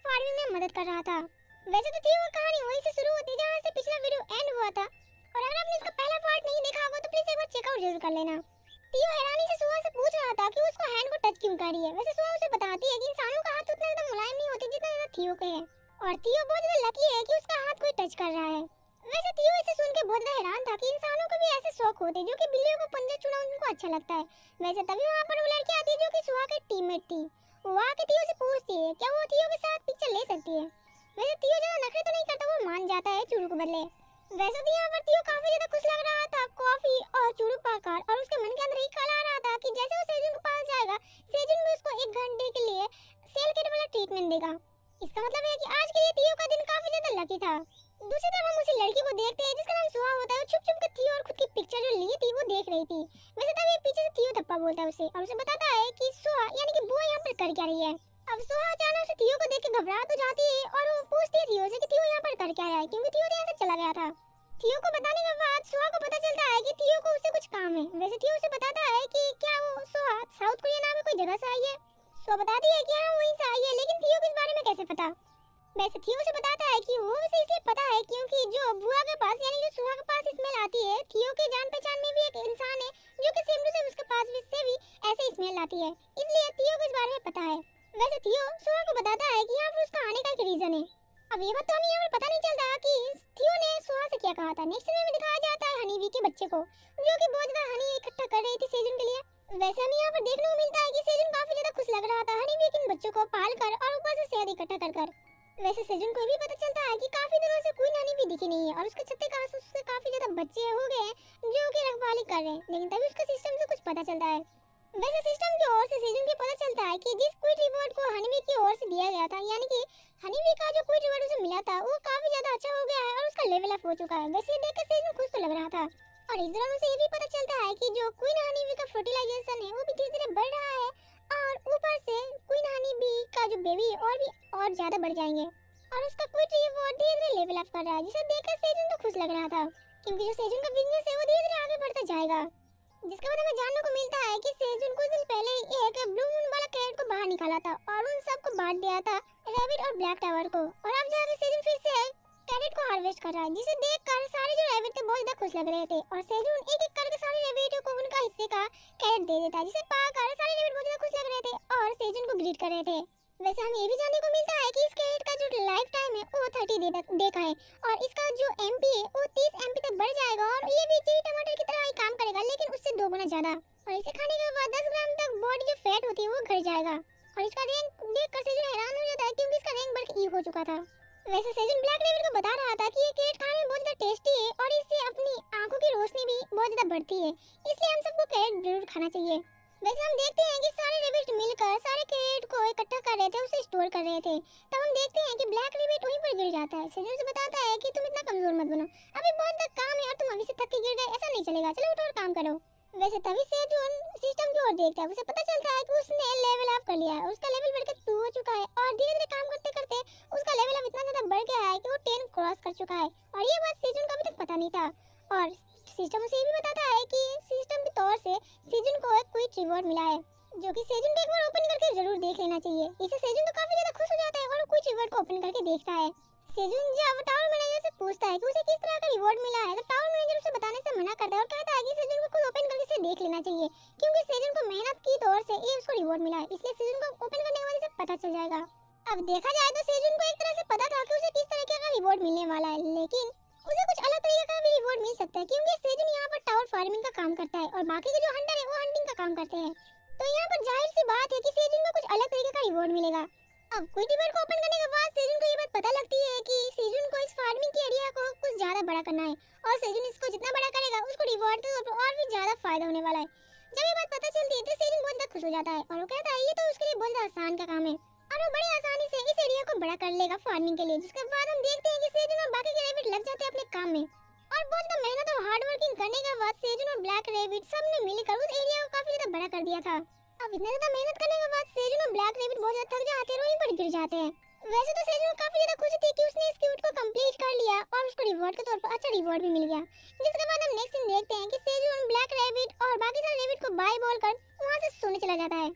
फार्मिंग में मदद कर रहा था। वैसे तो थियो की कहानी वहीं से शुरू होती है जहाँ से पिछला वीडियो एंड हुआ था, और अगर आपने इसका पहला पार्ट नहीं देखा होगा तो प्लीज एक बार चेकआउट जरूर कर लेना। थियो हैरानी से सुहा से पूछ रहा था कि उसको हैंड को टच क्यों कर रही है। वैसे सुहा उसे बताती है कि इंसानों का हाथ उतना ज्यादा मुलायम नहीं होता जितना ज्यादा थियो के है, और थियो बहुत ज्यादा लकी है कि उसका हाथ कोई टच कर रहा है। वैसे थियो इसे सुन के बहुत ज्यादा हैरान था कि इंसानों को भी ऐसे शौक होते जो कि बिल्लियों को पंजे चुना उनको अच्छा लगता है। वैसे तभी वहाँ पर वो लड़की आती है जो कि सुहा की टीममेट थी। वो आके थियो से पूछती है क्या वो थियो के साथ पिक्चर ले सकती है। वैसे थियो ज्यादा नखरे तो नहीं करता, वो मान जाता है चूरू को बदले। वैसे तो यहाँ पर थियो काफी ज्यादा खुश लग रहा था कॉफी और चूरू पाकर, और उसके मन के अंदर एक ख्याल आ रहा था कि जैसे वो सेजुन के पास जाएगा सेजुन भी उसको 1 घंटे के लिए सेल किट वाला ट्रीटमेंट देगा। इसका मतलब है कि आज के लिए थियो का दिन काफी ज्यादा लकी था। दूसरी तरफ हम उसी लड़की को देखते हैं जिसका नाम सुहा होता है। वो छुप छुप के थियो और खुद की पिक्चर जो ली थी वो देख रही थी। वैसे तभी पीछे से थियो थप्पा बोलता है उसे और उसे बताता है कि सुहा यानी कि बुआ यहाँ पर कर क्या रही है। अब सुहा अचानक से थियो को देख के घबरा तो जाती है और वो पूछती है थियो से कि थियो यहाँ पर कर क्या रहा है, क्योंकि थियो यहाँ से चला गया था। थियो को बताने के बाद सुहा को पता चलता है कि थियो को उससे कुछ काम है। वैसे थियो उसे बताता है कि क्या वो सुहा साउथ कोरिया नाम की कोई जगह से आई है। सुहा बताती है कि हाँ वहीं से आई है, लेकिन थियो को इस बारे में कैसे पता। वैसे थियो उसे बताता है कि वो उसे इसलिए पता है क्योंकि जो बुआ के पास यानी जो सुहा के पास स्मेल आती है, थियो के जान पहचान में भी एक इंसान है जो कि सेम टू सेम उसके पास भी से भी ऐसे स्मेल आती है, इसलिए थियो को इस बारे में पता है। वैसे थियो सुहा को बताता है कि यहाँ पर उसका आने का एक रीजन है। अब ये बात तो हमें यहाँ पर पता नहीं चलता कि थियो ने सुहा से क्या कहा था। नेक्स्ट सीन में दिखाया जाता है हनी बी के बच्चे को जो कि बहुत ज्यादा हनी इकट्ठा कर रही थी सेजुन के लिए। वैसे हमें यहाँ पर देखने को मिलता है कि सेजुन काफी ज्यादा खुश लग रहा था हनी बी के बच्चों को पाल कर और ऊपर से शहद इकट्ठा कर कर। वैसे सेजुन को भी पता चलता है कि काफी दिनों से क्वीन हनी भी दिखी नहीं है और उसके छत्ते का उससे काफी ज्यादा बच्चे हो गए हैं जो कि रखवाली कर रहे हैं, लेकिन तभी उसके सिस्टम से कुछ पता चलता है। वैसे सिस्टम की ओर से सेजुन को पता चलता है कि जिस क्विट रिवॉर्ड को हनीबी की ओर से दिया गया था यानी कि हनीबी का जो क्विट रिवॉर्ड उसे मिला था वो काफी ज्यादा अच्छा हो गया है और उसका लेवल अप हो चुका है। वैसे ये देखकर सेजुन खुश तो लग रहा था, और इस दौरान उसे ये भी पता चलता है कि जो क्वीन हनीबी का फर्टिलाइजेशन है वो भी धीरे धीरे बढ़ रहा है और ऊपर से क्वीन हनीबी का जो बेबी और ज्यादा बढ़ जाएंगे और उसका क्विट रिवॉर्ड धीरे धीरे लेवल अप कर रहा है, जिसे देखकर सेजुन तो खुश लग रहा था क्योंकि जो सेजुन का बिजनेस है वो धीरे धीरे आगे बढ़ता जाएगा। जिसके बाद हमें जानने को मिलता है कि सेजुन कुछ दिन पहले एक ब्लू मून वाला कैरेट को बाहर निकाला था और उन सबको बांट दिया था रैबिट और ब्लैक टावर को, और अब जाके सेजुन फिर से कैरेट को हार्वेस्ट कर रहा है, जिसे देखकर सारे जो रैबिट थे बहुत ज्यादा खुश लग रहे थे और सेजुन एक एक करके सारे रैबिटों को उनका हिस्से का कैरेट दे देता है, जिसे पाकर सारे रैबिट बहुत ज्यादा खुश लग रहे थे और सेजुन को ग्रीट कर रहे थे। वैसे हमें ये भी जानने को मिलता है कि इस कैरेट का जो लाइफ टाइम है वो 30 डे का है और इसका जो एमपी है वो 30 एमपी तक बढ़ जाएगा और ये भी चीनी टमाटर की तरह ही काम करेगा लेकिन उससे 2 गुना ज्यादा, और इसे खाने के बाद 10 ग्राम तक बॉडी जो फैट होती है वो घट जाएगा। और इसका रैंक देखकर सेजुन हैरान हो जाता है क्योंकि इसका रैंक बढ़ के ई हो चुका था। वैसे सेजुन ब्लैक रैबिट को बता रहा था कि ये कैरेट खाने में बहुत ज्यादा टेस्टी है और इससे अपनी आंखों की रोशनी भी बहुत ज्यादा बढ़ती है, इसलिए हम सबको कैरेट जरूर खाना चाहिए। वैसे हम देखते हैं कि सारे रैबिट मिलकर सारे कैरेट को इकट्ठा कर रहे थे, उसे स्टोर कर रहे थे। तब हम देखते हैं कि ब्लैक रैबिट वहीं पर गिर जाता है। सेजुन से बताता है कि तुम इतना कमजोर मत बनो, अभी बहुत तक काम है और तुम अभी से थक के गिर गए, ऐसा नहीं चलेगा, चलो उठो और काम करो। वैसे तभी सेजुन सिस्टम की ओर देखता है, उसे पता चलता है कि उसने लेवल अप कर लिया है, उसका लेवल बढ़कर 2 हो चुका है और धीरे धीरे काम करते करते उसका लेवल अब इतना ज्यादा बढ़ गया है कि वो 10 क्रॉस कर चुका है, और ये बात सेजुन को अभी तक पता नहीं था। और सिस्टम उसे ये भी बताता है कि सिस्टम के तौर से सेजुन को एक क्विट रिवॉर्ड मिला है जो कि सेजुन को एक बार ओपन करके जरूर देख लेना चाहिए। इससे सेजुन तो काफी ज्यादा खुश हो जाता है और क्विट रिवॉर्ड को ओपन करके देखता है। सेजुन जब टावर मैनेजर से पूछता है कि उसे किस तरह का रिवॉर्ड मिला है तो टावर मैनेजर उसे बताने से मना करता है और कहता है कि सेजुन को खुद ओपन करके इसे देख लेना चाहिए क्योंकि सेजुन को मेहनत की तौर से ये उसको रिवॉर्ड मिला है, इसलिए सेजुन को ओपन करने के बाद इसे पता चल जाएगा। अब देखा जाए तो सेजुन को एक तरह से पता था कि उसे किस तरीके का रिवॉर्ड मिलने वाला है, लेकिन उसे कुछ अलग तरीके का भी रिवॉर्ड मिल सकता है क्योंकि सेजुन यहाँ पर टावर फार्मिंग का काम करता है और बाकी के जो हंटर है वो हंटिंग का काम करते हैं, तो यहाँ पर जाहिर सी बात है कि सेजुन को कुछ अलग तरीके का रिवॉर्ड मिलेगा। अब क्विट रिवॉर्ड को ओपन करने के बाद सेजुन को ये बात पता लगती है कि सेजुन को इस फार्मिंग की एरिया को कुछ ज्यादा बड़ा करना है और सेजुन इसको जितना बड़ा करेगा उसको रिवॉर्ड के तौर पर और भी ज्यादा फायदा होने वाला है। जब ये बात पता चलती है तो सेजुन बहुत ज्यादा खुश हो जाता है और वो कहता है ये तो उसके लिए बहुत ज्यादा आसान का काम है और वो बड़ी आसानी से इस एरिया को बड़ा कर लेगा फार्मिंग के लिए। जिसके बाद हम देखते हैं कि सेजुन और बाकी के रैबिट लग जाते हैं अपने काम में और बहुत ज्यादा मेहनत और हार्ड वर्किंग करने के बाद सेजुन और ब्लैक रैबिट सब ने मिलकर उस एरिया को काफी ज्यादा बड़ा कर दिया था। अब इतना ज्यादा मेहनत करने के बाद सेजुन और ब्लैक रैबिट बहुत ज्यादा थक जाते हैं और वहीं पर गिर जाते हैं। वैसे तो सेजुन काफी ज्यादा खुश थी कि उसने इस क्यूट को कंप्लीट कर लिया और उसको रिवॉर्ड के तौर पर अच्छा रिवॉर्ड भी मिल गया। जिसके बाद हम नेक्स्ट सीन देखते हैं कि सेजुन ब्लैक रैबिट और बाकी सारे रैबिट को बाय बोलकर वहां से सोने चला जाता है।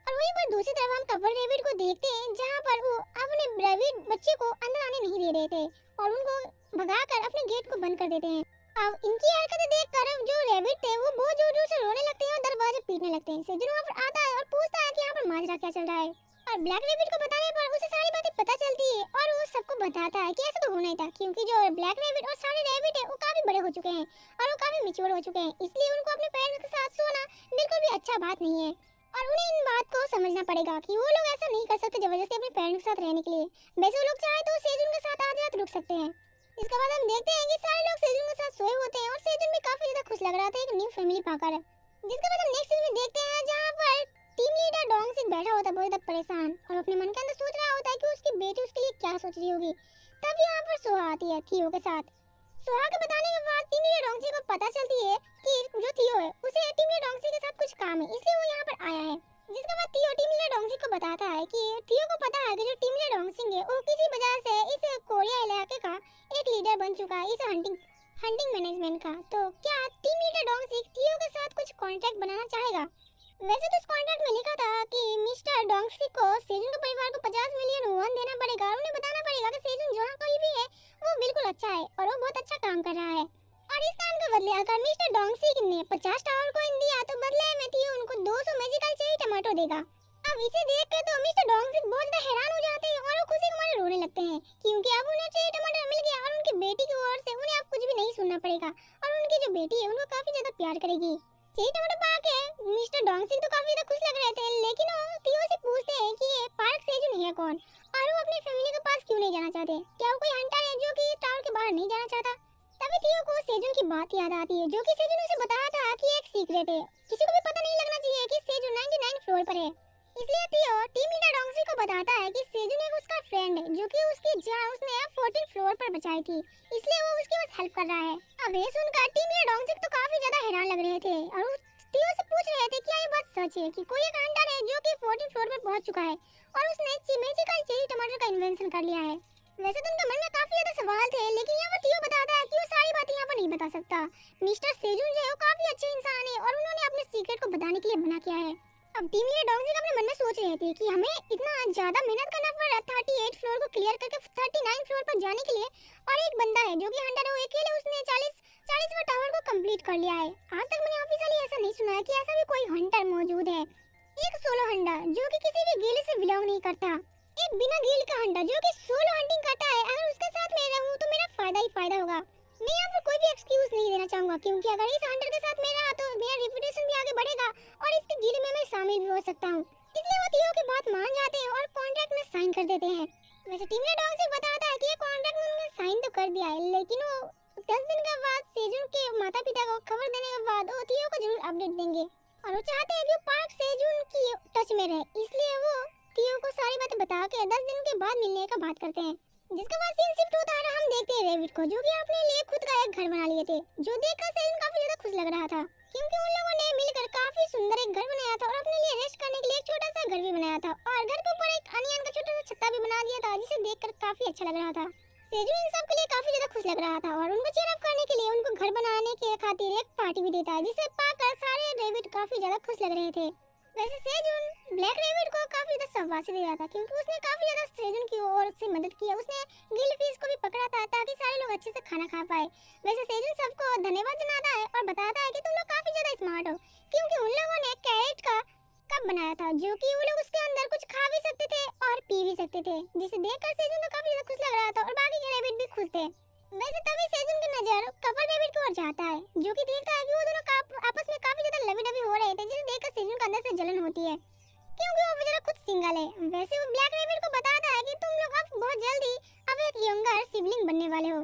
और वहीं पर दूसरी तरफ हम कपल रेबिट को देखते हैं जहाँ पर वो अपने रेबिट बच्चे को अंदर आने नहीं दे रहे थे और उनको भगाकर अपने गेट को बंद कर देते हैं। अब इनकी हरकतें देखकर जो रेबिट थे वो बहुत जोर जोर से रोने लगते हैं और दरवाजे पीटने लगते हैं। सेजन वहाँ पर आता है और पूछता है कि यहाँ पर माजरा क्या चल रहा है और ब्लैक रेबिट को बताने पर उसे सारी बातें पता चलती है और वो सबको बताता है कि ऐसा तो होना ही था, क्योंकि जो ब्लैक रेबिट और सारे रेबिट है वो काफी बड़े हो चुके हैं और वो काफी मैच्योर हो चुके हैं, इसलिए उनको अपने पेरेंट्स के साथ सोना बिल्कुल भी अच्छा बात नहीं है और उन्हें इन बात को समझना पड़ेगा कि वो लोग ऐसा नहीं कर सकते जबरदस्ती अपने पेरेंट्स के साथ रहने के लिए। वैसे वो लोग चाहे तो सेजुन के साथ आज रात रुक सकते हैं। इसके बाद हम देखते हैं कि सारे लोग सेजुन के साथ सोए होते हैं और सेजुन भी काफी ज्यादा खुश लग रहा था एक न्यू फैमिली पाकर। जिसके बाद हम नेक्स्ट सीन में देखते हैं जहाँ पर टीम लीडर डोंगसिक बैठा होता है बहुत ज्यादा परेशान और अपने मन के अंदर सोच रहा होता है कि उसकी बेटी उसके लिए क्या सोच रही होगी। तब यहाँ पर सोहा आती है थियो के साथ। सोहा के बताने के बाद टीम लीडर डोंगसिक को पता चलती है कि जो थियो है उसे टीम लीडर डोंगसिक के साथ कुछ काम है, इसलिए वो यहाँ पर आया है। जिसके बाद थियो टीम लीडर डोंगसिक को बताता है कि थियो को पता है कि जो टीम लीडर डोंगसिक है वो किसी वजह से इस कोरिया इलाके का एक लीडर बन चुका है, इस हंटिंग मैनेजमेंट का। तो क्या टीम लीडर डोंगसिक थियो के साथ कुछ कॉन्ट्रैक्ट बनाना चाहेगा? वैसे तो इस कॉन्ट्रैक्ट में लिखा था कि मिस्टर डोंगसिक को सेजुन के परिवार को 50 मिलियन वॉन देना पड़ेगा और उन्हें बताना पड़ेगा कि सेजुन जहाँ कोई भी है वो बिल्कुल अच्छा है और वो बहुत अच्छा काम कर रहा है और इस काम के बदले अगर मिस्टर डोंगसिक ने 50 टावर कॉइन दिया तो बदले में थियो उनको 200 मैजिकल चेरी टमाटो देगा। अब इसे देख कर तो मिस्टर डोंगसिक बहुत ज्यादा हैरान हो जाते हैं और वो खुशी के मारे रोने लगते हैं, क्योंकि अब उन्हें चेरी टमाटर मिल गया और उनकी बेटी की ओर से उन्हें अब कुछ भी नहीं सुनना पड़ेगा और उनकी जो बेटी है उनको काफी ज्यादा प्यार करेगी। चेरी टमाटर पाके मिस्टर डोंगसिक तो काफी ज्यादा खुश लग रहे थे, लेकिन वो थियो से पूछते हैं कि ये पार्क सेजुन है कौन और वो अपनी फैमिली के पास क्यों नहीं जाना चाहते, क्या वो कोई हंटर है जो कि टावर के बाहर नहीं जाना चाहता। तभी थियो को सेजुन की बात याद आती है जो कि सेजुन उसे बताया था कि एक सीक्रेट है, किसी को भी पता नहीं लगना चाहिए कि सेजुन 99 फ्लोर पर है। इसलिए थियो टीम लीडर डोंगसिक को बताता है कि सेजुन एक उसका फ्रेंड है जो कि उसकी जान उसने 14 फ्लोर पर बचाई थी, इसलिए वो उसकी बस हेल्प कर रहा है। अब ये सुनकर टीम लीडर डोंगसिक तो काफी ज्यादा हैरान लग रहे थे और थियो से पूछ रहे थे क्या ये बात सच है कि कोई एक हंटर है जो कि 14 फ्लोर पर पहुंच चुका है और उसने मैजिकल चेरी टमाटर का इन्वेंशन कर लिया है। वैसे तो उनके मन में काफी ज्यादा सवाल थे, लेकिन यहाँ पर थियो बताता है कि वो सारी बातें यहाँ पर नहीं बता सकता। मिस्टर सेजुन जो है वो काफी अच्छे इंसान है और उन्होंने अपने सीक्रेट को बताने के लिए मना किया है। अब टीम लीडर डोंगसिक अपने मन में सोच रहे थे कि हमें इतना ज्यादा मेहनत करना पड़ा 38 फ्लोर को क्लियर करके 39 फ्लोर पर जाने के लिए और एक बंदा है जो कि हंटर है वो अकेले उसने 40वां टावर को कंप्लीट कर लिया है। आज तक मैंने ऑफिशियली ऐसा नहीं सुना है कि ऐसा भी कोई हंटर मौजूद है, एक सोलो हंटर जो कि किसी भी गिल्ड से बिलोंग नहीं करता, एक बिना गिल्ड का हंटर जो कि सोलो हंटिंग करता है। अगर उसके साथ मैं रहूं तो मेरा फायदा ही फायदा होगा। मैं यहाँ पर कोई भी एक्सक्यूज नहीं देना चाहूंगा, क्योंकि अगर इस हंटर के साथ मैं रहा तो मेरा रेपुटेशन भी आगे बढ़ेगा और इसके गिल्ड में मैं शामिल भी हो सकता हूँ। इसलिए वो थियो की बात मान जाते हैं और कॉन्ट्रैक्ट में साइन कर देते हैं। वैसे टीम लीडर डोंगसिक बताता है कि ये कॉन्ट्रैक्ट में उन्होंने साइन तो कर दिया है, लेकिन वो 10 दिन के बाद सेजुन के माता पिता को खबर देने के बाद वो थियो को जरूर अपडेट देंगे और वो चाहते हैं कि पार्क सेजुन की टच में रहे, इसलिए वो थियो को सारी बातें बता के 10 दिन के बाद मिलने का बात करते हैं। जिसके बाद सीन शिफ्ट होता है, हम देखते हैं रेबिट को जो कि अपने लिए खुद का एक घर बना लिए थे, जो देखकर सेजुन काफी ज्यादा खुश लग रहा था क्योंकि उन लोगों ने मिलकर काफी सुंदर एक घर बनाया था और अपने लिए रेस्ट करने के लिए एक छोटा सा घर भी बनाया था और घर के ऊपर एक अनियन का छोटा सा छत्ता भी बना दिया था जिसे देखकर काफी अच्छा लग रहा था। सेजुन इन सब के लिए काफी ज्यादा खुश लग रहा था और उनको चीयर अप करने के लिए उनको घर बनाने के खातिर एक पार्टी भी देता है, जिसे पाकर सारे रेबिट काफी ज्यादा खुश लग रहे थे। वैसे सेजुन ब्लैक रेबिट को काफी ज्यादा शाबाशी दे रहा था क्योंकि उसने काफी ज्यादा सेजुन की ओर से मदद की है। उसने गिल्ड फिश को भी पकड़ा था ताकि सारे लोग अच्छे से खाना खा पाए। वैसे सेजुन सबको धन्यवाद जनाता है और बताता है कि तुम लोग काफी ज्यादा स्मार्ट हो, क्योंकि उन लोगों ने कैरेट का कप बनाया था जो कि वो लोग उसके अंदर कुछ खा भी सकते थे और पी भी सकते थे, जिसे देखकर सेजुन को काफी ज्यादा खुश लग रहा था और बाकी के रेबिट भी खुश थे। वैसे तभी सेजुन की नजर कपल रेबिट की ओर जाता है जो कि देखता है कि वो दोनों आपस में काफी ज्यादा लवी डवी हो रहे थे, जिसे देखकर सेजुन के अंदर से जलन होती है क्योंकि वो बेचारा खुद सिंगल है। वैसे वो ब्लैक रेबिट को बताता है कि तुम लोग अब बहुत जल्दी अब एक यंगर सिबलिंग बनने वाले हो।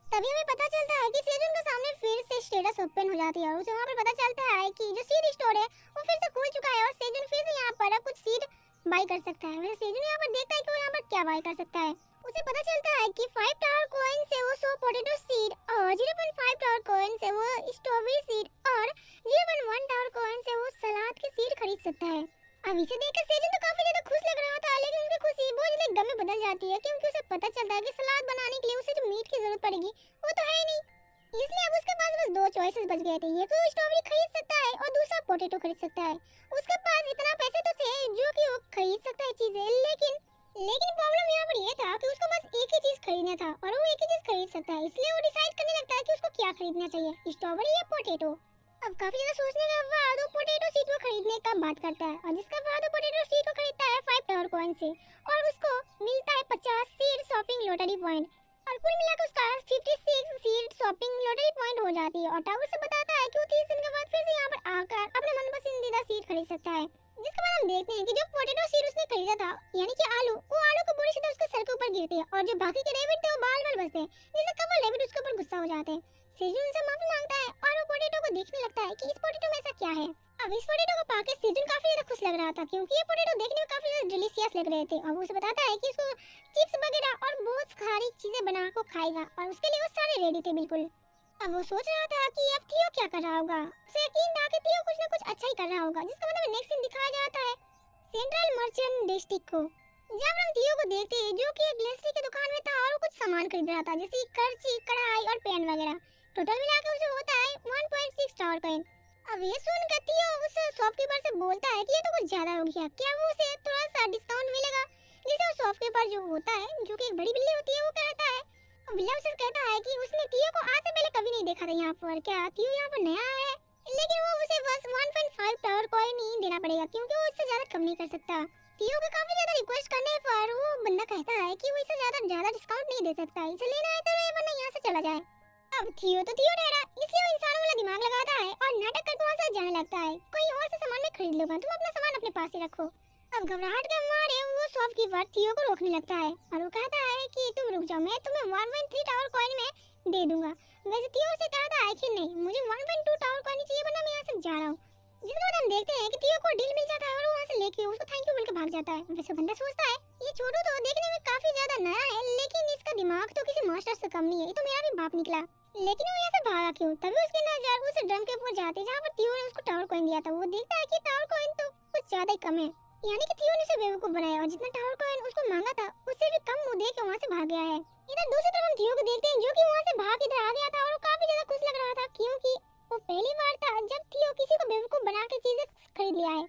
तभी हमें पता चलता है कि सेजुन के सामने फिर से स्टेटस ओपन हो जाती है और उसे वहाँ पर पता चलता है कि जो सीड स्टोर है वो फिर से खुल चुका है और सेजुन फिर से यहाँ पर कुछ सीड बाय कर सकता है। वैसे सेजुन यहाँ पर देखता है कि वो यहाँ पर क्या बाय कर सकता है। उसे पता चलता है कि 5 टावर कॉइन से वो 100 पोटैटो सीड और 0.5 टावर कॉइन से वो स्ट्रॉबेरी सीड और 0.1 टावर कॉइन से वो सलाद के सीड खरीद सकता है। अब इसे देखकर सेजुन तो काफी ज्यादा खुश लग रहा था, लेकिन उसकी खुशी बहुत जल्दी गम में बदल जाती है क्योंकि उसे पता चलता है कि सलाद बनाने के लिए उसे जो मीट की जरूरत पड़ेगी वो तो है ही नहीं। इसलिए अब उसके पास बस 2 चॉइसेस बच गए थे, एक तो स्ट्रॉबेरी खरीद सकता है और दूसरा पोटैटो खरीद सकता है। उसके पास इतना पैसे तो थे जो कि वो खरीद सकता है चीजें, लेकिन प्रॉब्लम यहाँ पर ये था कि उसको बस एक ही चीज खरीदना था और वो एक ही चीज खरीद सकता है, इसलिए वो डिसाइड करने लगता है कि उसको क्या खरीदना चाहिए, स्ट्रॉबेरी या पोटैटो। अब काफी ज्यादा सोचने के बाद वो पोटैटो सीड को खरीदने का बात करता है और जिसका बाद वो पोटैटो सीड को खरीदता है 5 टावर कॉइन से और उसको मिलता है 50 सीड शॉपिंग लॉटरी पॉइंट और कुल मिलाकर उसका 56 सीड शॉपिंग लॉटरी पॉइंट हो जाती है। और टावर से बताता है कि वो 30 दिन के बाद फिर से यहाँ पर आकर अपने मन पसंदीदा सीड खरीद सकता है। जिसके बाद हम देखते हैं कि जो पोटैटो सीड उसने खरीदा था यानी कि आलू, वो आलू को बुरी तरह उसके सर के ऊपर गिरते हैं और जो बाकी के रैबिट थे वो बाल बचते हैं, जिससे कवर रैबिट उसके ऊपर गुस्सा हो जाते हैं। सेजुन उनसे माफी मांगता है और वो पोटैटो को देखने लगता है कि इस पोटैटो में ऐसा क्या है। अब इस पोटैटो को पाके सेजुन काफी ज्यादा खुश लग रहा था क्योंकि ये पोटैटो देखने में काफी ज्यादा डिलीशियस लग रहे थे और वो उसे बताता है कि इसको चिप्स वगैरह और बहुत सारी चीजें बना को खाएगा और उसके लिए वो सारे रेडी थे बिल्कुल। अब वो सोच रहा था कि अब थियो क्या कर रहा होगा, उसे यकीन था कि थियो कुछ ना कुछ अच्छा ही कर रहा होगा, जिसका मतलब नेक्स्ट सीन दिखाया जाता है सेंट्रल मर्चेंट डिस्ट्रिक्ट को, जहाँ पर हम थियो को देखते हैं जो कि एक ग्लिसरी की दुकान में था और वो कुछ सामान खरीद रहा था जैसे करची, कढ़ाई और पेन वगैरह। टोटल मिलाकर उसे होता है 1.6 टावर कॉइन। अब ये सुनकर थियो उस शॉपकीपर से बोलता है कि ये तो कुछ ज्यादा हो गया, क्या वो उसे थोड़ा सा डिस्काउंट मिलेगा, जिसे उस शॉपकीपर जो होता है जो कि एक बड़ी बिल्ली होती है वो कहता है, बिल्ला उसे कहता है कि उसने थियो को आज से पहले कभी नहीं देखा था यहाँ पर, क्या थियो यहाँ पर नया है, लेकिन वो उसे बस 1.5 टावर कॉइन ही देना पड़ेगा क्योंकि वो इससे ज्यादा कम नहीं कर सकता। थियो को काफी ज्यादा रिक्वेस्ट करने पर वो बंदा कहता है कि वो इससे ज्यादा डिस्काउंट नहीं दे सकता, इसे लेना है तो वरना यहाँ से चला जाए। अब थियो ठहरा, इसलिए वो इंसानों वाला दिमाग लगाता है और नाटक करके वहाँ से जाने लगता है, कोई और से सामान में खरीद लूंगा, तुम अपना सामान अपने पास ही रखो। अब घबराहट के मारे वो शॉपकीपर थियो को रोकने लगता है और वो कहता है कि तुम रुक जाओ, मैं तुम्हें 1.3 टावर कॉइन में दे दूंगा। वैसे थियो से कहता है कि नहीं, मुझे 1.2 टावर कॉइन चाहिए वरना मैं यहाँ से जा रहा हूँ। जिसके बाद हम देखते हैं कि थियो को डील मिल जाता है और वो वहाँ से लेके उसको थैंक यू बोल के भाग जाता है। वैसे बंदा सोचता है ये छोटू तो देखने में काफी ज्यादा नया है लेकिन इसका दिमाग तो किसी मास्टर से कम नहीं है, ये तो मेरा भी बाप निकला, लेकिन वो यहाँ से भागा क्यों। तभी उसकी नजर उस ड्रम के ऊपर जाती है जहाँ पर थियो ने उसको टावर कॉइन दिया था। वो देखता है कि टावर कॉइन तो कुछ ज्यादा ही कम है, यानी कि थियो ने उसे बेवकूफ बनाया और जितना टावर कॉइन उसको मांगा था उससे भी कम मुंह देके वहाँ से भाग गया है। इधर दूसरी तरफ हम थियो को देखते हैं जो कि वहाँ से भाग इधर आ गया था और वो काफी ज्यादा खुश लग रहा था क्योंकि वो पहली बार था जब थियो किसी को बेवकूफ बना के चीजें खरीद लिया है।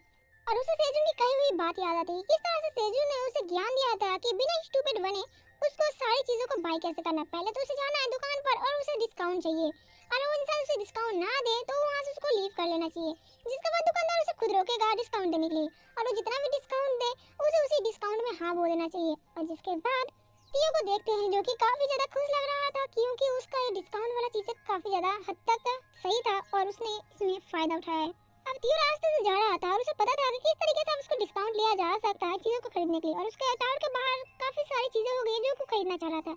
और उसे सेजुन की कही हुई बात याद आती है, किस तरह से सेजुन ने उसे ज्ञान दिया था कि बिना स्टूपिड बने उसको सारी चीजों को बाय कैसे करना। पहले तो उसे जाना है दुकान पर और उसे डिस्काउंट चाहिए, और वो इंसान उसे डिस्काउंट ना दे तो वहाँ से उसको लीव कर लेना चाहिए, जिसके बाद दुकानदार उसे खुद रोकेगा डिस्काउंट देने के लिए और वो जितना भी डिस्काउंट दे उसे उसी डिस्काउंट में हाँ बोल देना चाहिए। और जिसके बाद थियो को देखते हैं जो कि काफी ज्यादा खुश लग रहा था क्योंकि उसका ये डिस्काउंट वाला चीज काफी ज्यादा हद तक सही था और उसने इसमें फायदा उठाया है। अब थियो रास्ते से जा रहा था और उसे पता था कि किस तरीके से उसको डिस्काउंट लिया जा सकता है चीजों को खरीदने के लिए, और उसके टावर के बाहर काफी सारी चीजें हो गई जो वो खरीदना चाह रहा था।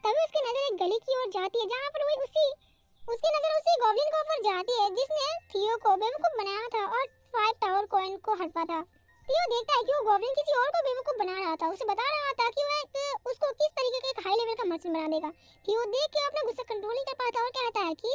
तभी उसकी नजर एक गली की ओर जाती है जहाँ पर उसकी नजर उसी गॉब्लिन के ऊपर जाती है जिसने थियो को बेवकूफ बनाया था और 5 टावर कॉइन को हड़पा था। थियो देखता है कि वो गॉब्लिन किसी और को बेवकूफ बना रहा था, उसे बता रहा था कि वह उसको किस तरीके का एक हाई लेवल का मर्चेंट बना देगा। थियो देख के अपना गुस्सा कंट्रोल नहीं कर पाता और कहता है कि